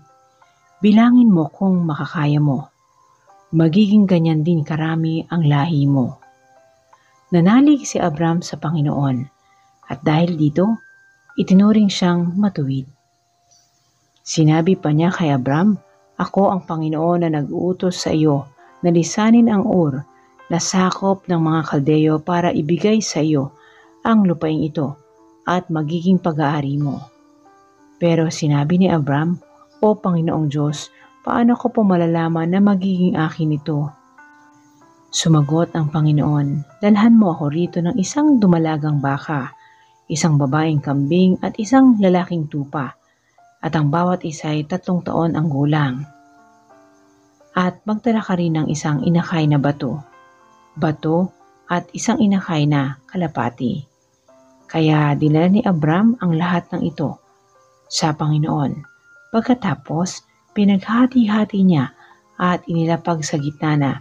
Bilangin mo kung makakaya mo. Magiging ganyan din karami ang lahi mo." Nanalig si Abram sa Panginoon at dahil dito, itinuring siyang matuwid. Sinabi pa niya kay Abram, "Ako ang Panginoon na nag-uutos sa iyo na lisanin ang Ur na sakop ng mga Kaldeyo para ibigay sa iyo ang lupaing ito at magiging pag-aari mo." Pero sinabi ni Abram, "O Panginoong Diyos, paano ko po malalaman na magiging akin ito?" Sumagot ang Panginoon, "Dalhan mo ako rito ng isang dumalagang baka, isang babaeng kambing at isang lalaking tupa, at ang bawat isa ay 3 taon ang gulang. At magdala ka rin ng isang inakay na bato at isang inakay na kalapati." Kaya dinala ni Abram ang lahat ng ito sa Panginoon. Pagkatapos, pinaghati-hati niya at inilapag sa gitna na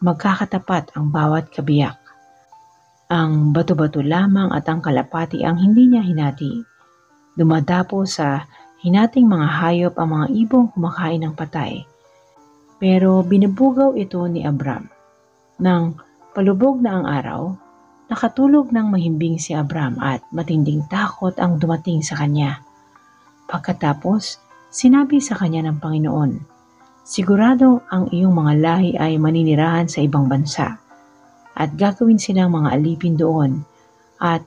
magkakatapat ang bawat kabiyak. Ang bato-bato lamang at ang kalapati ang hindi niya hinati. Dumadapo sa hinating mga hayop ang mga ibong kumakain ng patay. Pero binubugaw ito ni Abram. Nang palubog na ang araw, nakatulog ng mahimbing si Abram at matinding takot ang dumating sa kanya. Pagkatapos, sinabi sa kanya ng Panginoon, "Sigurado ang iyong mga lahi ay maninirahan sa ibang bansa at gagawin silang mga alipin doon at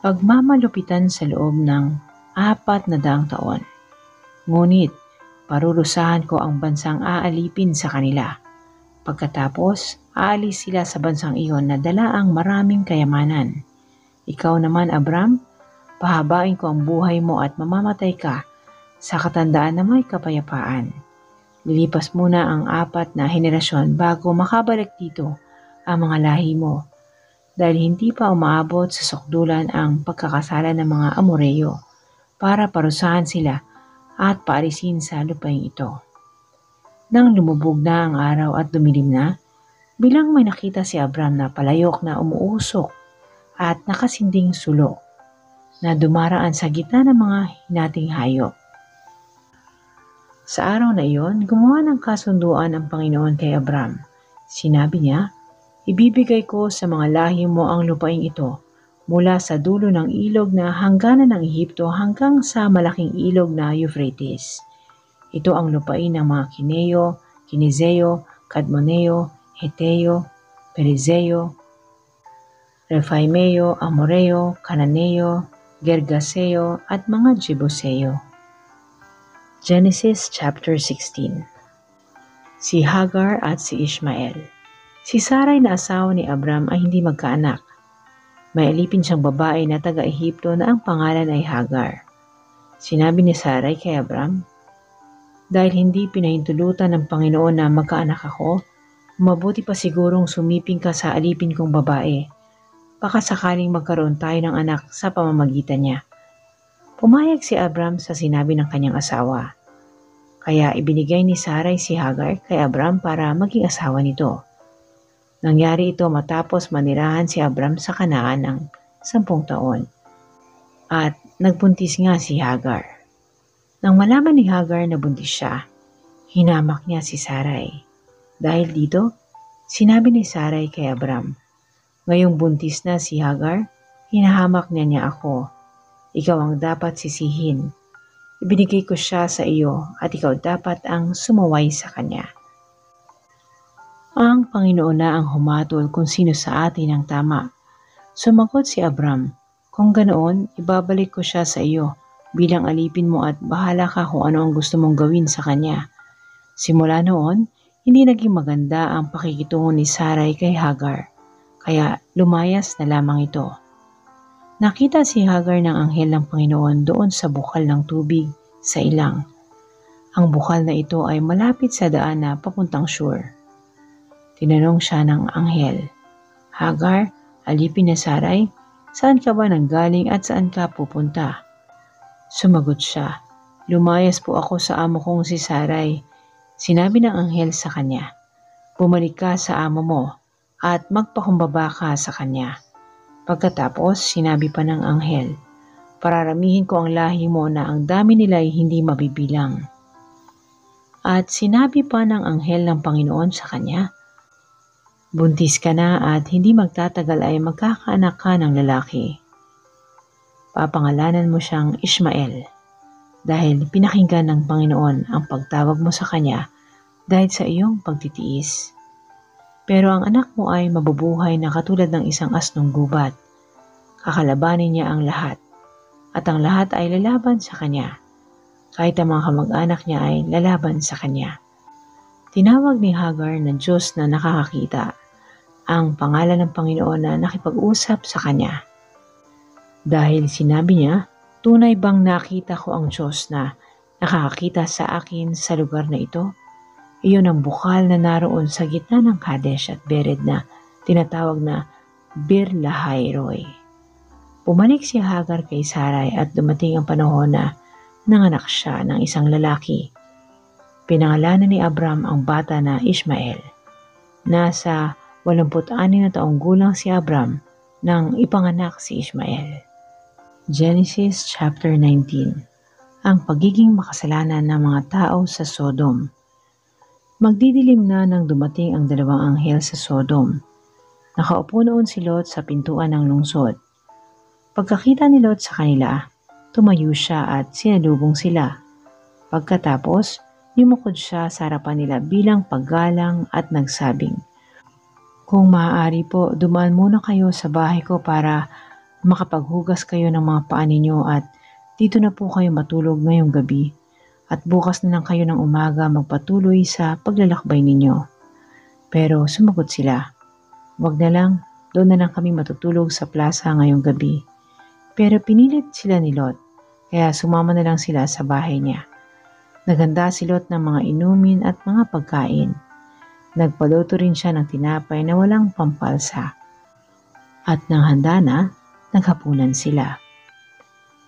pagmamalupitan sa loob ng 400 taon. Ngunit parurusahan ko ang bansang aalipin sa kanila. Pagkatapos, aalis sila sa bansang iyon na dala ang maraming kayamanan. Ikaw naman, Abram, pahabain ko ang buhay mo at mamamatay ka sa katandaan na may kapayapaan. Lilipas muna ang 4 na henerasyon bago makabalik dito ang mga lahi mo, dahil hindi pa umaabot sa sukdulan ang pagkakasala ng mga Amoreyo para parusahan sila at paalisin sa lupain ito." Nang lumubog na ang araw at dumilim na, bilang may nakita si Abram na palayok na umuusok at nakasinding sulok na dumaraan sa gitna ng mga hinating hayop. Sa araw na iyon, gumawa ng kasunduan ang Panginoon kay Abram. Sinabi niya, "Ibibigay ko sa mga lahi mo ang lupaing ito mula sa dulo ng ilog na hangganan ng Ehipto hanggang sa malaking ilog na Euphrates. Ito ang lupain ng mga Kineo, Kinizeo, Kadmoneo, Heteo, Perizeo, Refaimeo, Amoreo, Cananeo, Gergaseo at mga Jebuseo." Genesis chapter 16. Si Hagar at si Ishmael. Si Sarai na asawa ni Abram ay hindi magkaanak. May alipin siyang babae na taga-Ehipto na ang pangalan ay Hagar. Sinabi ni Sarai kay Abram, "Dahil hindi pinahintulutan ng Panginoon na magkaanak ako, mabuti pa sigurong sumiping ka sa alipin kong babae. Baka sakaling magkaroon tayo ng anak sa pamamagitan niya." Pumayag si Abram sa sinabi ng kanyang asawa. Kaya ibinigay ni Sarai si Hagar kay Abram para maging asawa nito. Nangyari ito matapos manirahan si Abram sa Kanaan ng 10 taon. At nagbuntis nga si Hagar. Nang malaman ni Hagar na buntis siya, hinamak niya si Sarai. Dahil dito, sinabi ni Sarai kay Abram, "Ngayong buntis na si Hagar, hinahamak niya ako. Ikaw ang dapat sisihin. Ibinigay ko siya sa iyo at ikaw dapat ang sumaway sa kanya." Ang Panginoon na ang humatol kung sino sa atin ang tama. Sumagot si Abram, "Kung ganoon, ibabalik ko siya sa iyo bilang alipin mo at bahala ka kung ano ang gusto mong gawin sa kanya." Simula noon, hindi naging maganda ang pakikitungo ni Sarai kay Hagar, kaya lumayas na lamang ito. Nakita si Hagar ng anghel ng Panginoon doon sa bukal ng tubig sa ilang. Ang bukal na ito ay malapit sa daan na papuntang Shur. Tinanong siya ng anghel, "Hagar, alipin na Sarai, saan ka ba nanggaling at saan ka pupunta?" Sumagot siya, "Lumayas po ako sa amo kong si Sarai. Sinabi ng anghel sa kanya, "Bumalik ka sa amo mo at magpakumbaba ka sa kanya." Pagkatapos, sinabi pa ng anghel, "Pararamihin ko ang lahi mo na ang dami nila ay hindi mabibilang." At sinabi pa ng anghel ng Panginoon sa kanya, "Buntis ka na at hindi magtatagal ay magkakaanak ka ng lalaki. Papangalanan mo siyang Ishmael dahil pinakinggan ng Panginoon ang pagtawag mo sa kanya dahil sa iyong pagtitiis. Pero ang anak mo ay mabubuhay na katulad ng isang asnong gubat. Kakalabanin niya ang lahat at ang lahat ay lalaban sa kanya. Kahit ang mga kamag-anak niya ay lalaban sa kanya." Tinawag ni Hagar na Diyos na nakakakita ang pangalan ng Panginoon na nakipag-usap sa kanya. Dahil sinabi niya, "Tunay bang nakita ko ang Diyos na nakakakita sa akin sa lugar na ito?" Iyon ang bukal na naroon sa gitna ng Kadesh at Bered na tinatawag na Bir Lahai Roi. Bumalik si Hagar kay Sarai at dumating ang panahon na nanganak siya ng isang lalaki. Pinangalanan ni Abram ang bata na Ishmael. Nasa 86 na taong gulang si Abram nang ipanganak si Ishmael. Genesis chapter 19. Ang pagiging makasalanan ng mga tao sa Sodom. Magdidilim na nang dumating ang dalawang anghel sa Sodom. Nakaupo noon si Lot sa pintuan ng lungsod. Pagkakita ni Lot sa kanila, tumayo siya at sinalubong sila. Pagkatapos, yumukod siya sa harapan nila bilang paggalang at nagsabing, "Kung maaari po, dumaan muna kayo sa bahay ko para makapaghugas kayo ng mga paa ninyo at dito na po kayo matulog ngayong gabi. At bukas na lang kayo ng umaga magpatuloy sa paglalakbay ninyo." Pero sumagot sila, "Wag na lang, doon na lang kami matutulog sa plaza ngayong gabi." Pero pinilit sila ni Lot, kaya sumama na lang sila sa bahay niya. Naghanda si Lot ng mga inumin at mga pagkain. Nagpaluto rin siya ng tinapay na walang pampalsa. At nang handa na, naghapunan sila.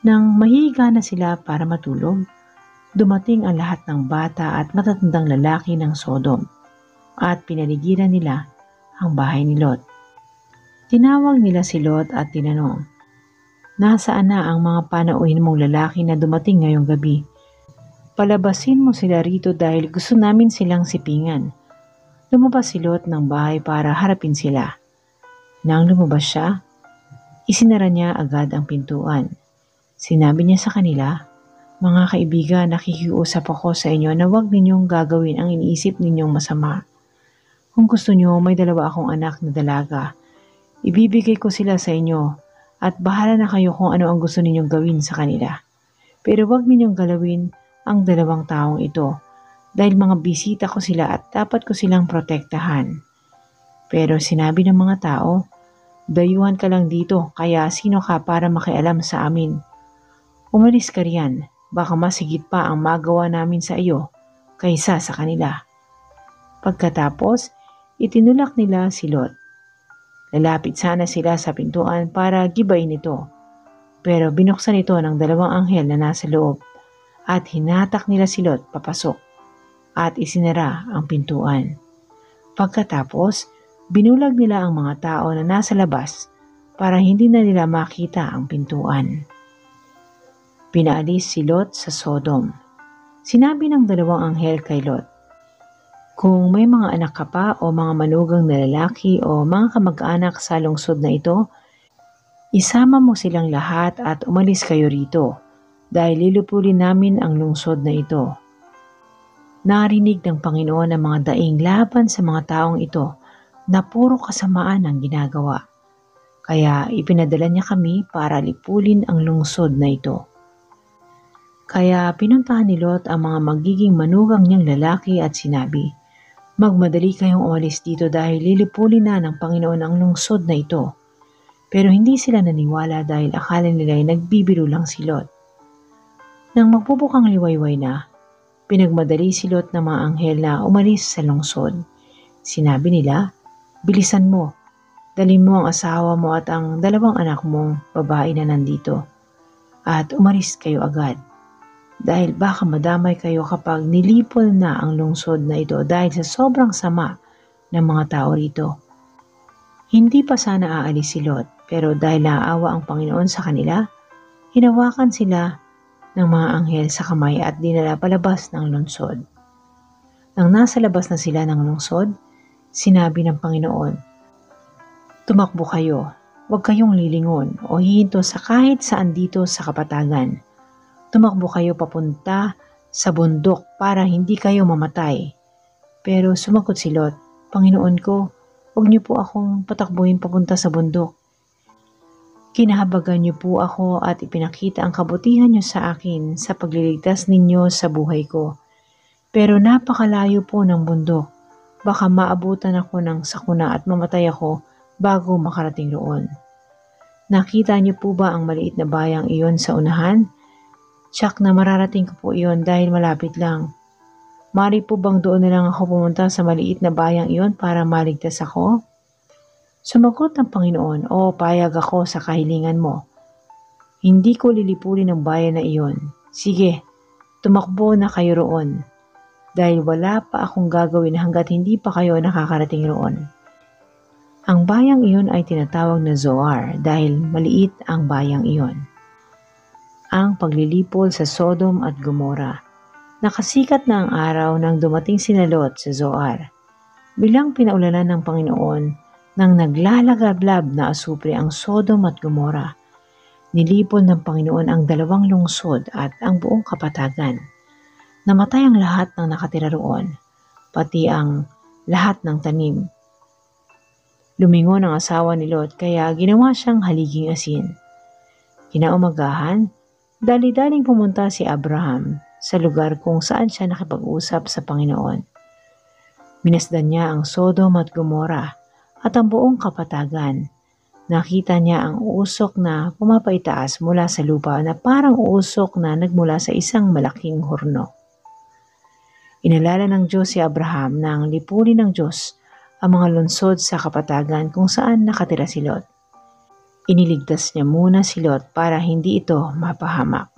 Nang mahihiga na sila para matulog, dumating ang lahat ng bata at matatandang lalaki ng Sodom at pinaligiran nila ang bahay ni Lot. Tinawag nila si Lot at tinanong, "Nasaan na ang mga panauhin mong lalaki na dumating ngayong gabi? Palabasin mo sila rito dahil gusto namin silang sipingan." Lumabas si Lot ng bahay para harapin sila. Nang lumabas siya, isinara niya agad ang pintuan. Sinabi niya sa kanila, "Mga kaibigan, nakikiusap ako sa inyo na huwag ninyong gagawin ang iniisip ninyong masama. Kung gusto niyo, may 2 akong anak na dalaga. Ibibigay ko sila sa inyo at bahala na kayo kung ano ang gusto ninyong gawin sa kanila. Pero huwag ninyong galawin ang 2 taong ito dahil mga bisita ko sila at dapat ko silang protektahan." Pero sinabi ng mga tao, "Dayuhan ka lang dito, kaya sino ka para makialam sa amin? Umalis ka riyan. Baka mas higit pa ang magawa namin sa iyo kaysa sa kanila." Pagkatapos, itinulak nila si Lot. Lalapit sana sila sa pintuan para gibain ito. Pero binuksan ito ng 2 anghel na nasa loob at hinatak nila si Lot papasok at isinara ang pintuan. Pagkatapos, binulag nila ang mga tao na nasa labas para hindi na nila makita ang pintuan. Pinaalis si Lot sa Sodom. Sinabi ng 2 anghel kay Lot, "Kung may mga anak ka pa o mga manugang na lalaki o mga kamag-anak sa lungsod na ito, isama mo silang lahat at umalis kayo rito dahil lilupulin namin ang lungsod na ito." Narinig ng Panginoon ang mga daing laban sa mga taong ito na puro kasamaan ang ginagawa. Kaya ipinadala niya kami para lipulin ang lungsod na ito. Kaya pinuntahan ni Lot ang mga magiging manugang niyang lalaki at sinabi, "Magmadali kayong umalis dito dahil lilipulin na ng Panginoon ang lungsod na ito." Pero hindi sila naniwala dahil akala nila ay nagbibiro lang si Lot. Nang magbubukang liwayway na, pinagmadali si Lot ng mga anghel na umalis sa lungsod. Sinabi nila, "Bilisan mo, dalhin mo ang asawa mo at ang 2 anak mong babae na nandito, at umalis kayo agad." dahil baka madamay kayo kapag nilipol na ang lungsod na ito dahil sa sobrang sama ng mga tao rito. Hindi pa sana aalis si Lot, pero dahil naaawa ang Panginoon sa kanila, hinawakan sila ng mga anghel sa kamay at dinala palabas ng lungsod. Nang nasa labas na sila ng lungsod, sinabi ng Panginoon, "Tumakbo kayo, huwag kayong lilingon o hihinto sa kahit saan dito sa kapatagan. Tumakbo kayo papunta sa bundok para hindi kayo mamatay." Pero sumagot si Lot, "Panginoon ko, huwag niyo po akong patakbuhin papunta sa bundok. Kinahabagan niyo po ako at ipinakita ang kabutihan niyo sa akin sa pagliligtas ninyo sa buhay ko. Pero napakalayo po ng bundok. Baka maabutan ako ng sakuna at mamatay ako bago makarating roon. Nakita niyo po ba ang maliit na bayang iyon sa unahan? Tiyak na mararating ko po iyon dahil malapit lang. Mari po bang doon na lang ako pumunta sa maliit na bayang iyon para maligtas ako?" Sumagot ang Panginoon, "O, payag ako sa kahilingan mo. Hindi ko lilipulin ang bayan na iyon. Sige, tumakbo na kayo roon, dahil wala pa akong gagawin hanggat hindi pa kayo nakakarating roon." Ang bayang iyon ay tinatawag na Zoar dahil maliit ang bayang iyon. Ang paglilipol sa Sodom at Gomora. Nakasikat na ang araw nang dumating sina Lot sa Zoar. Bilang pinaulanan ng Panginoon nang naglalagablab na asupre ang Sodom at Gomora, nilipol ng Panginoon ang 2 lungsod at ang buong kapatagan. Namatay ang lahat ng nakatira roon, pati ang lahat ng tanim. Lumingon ang asawa ni Lot kaya ginawa siyang haliging asin. Kinaumagahan, dali-daling pumunta si Abraham sa lugar kung saan siya nakipag-usap sa Panginoon. Minasdan niya ang Sodom at Gomora at ang buong kapatagan. Nakita niya ang usok na pumapaitaas mula sa lupa na parang usok na nagmula sa isang malaking horno. Inalala ng Diyos si Abraham na ang lipulin ng Diyos ang mga lungsod sa kapatagan kung saan nakatira si Lot. Iniligtas niya muna si Lot para hindi ito mapahamak.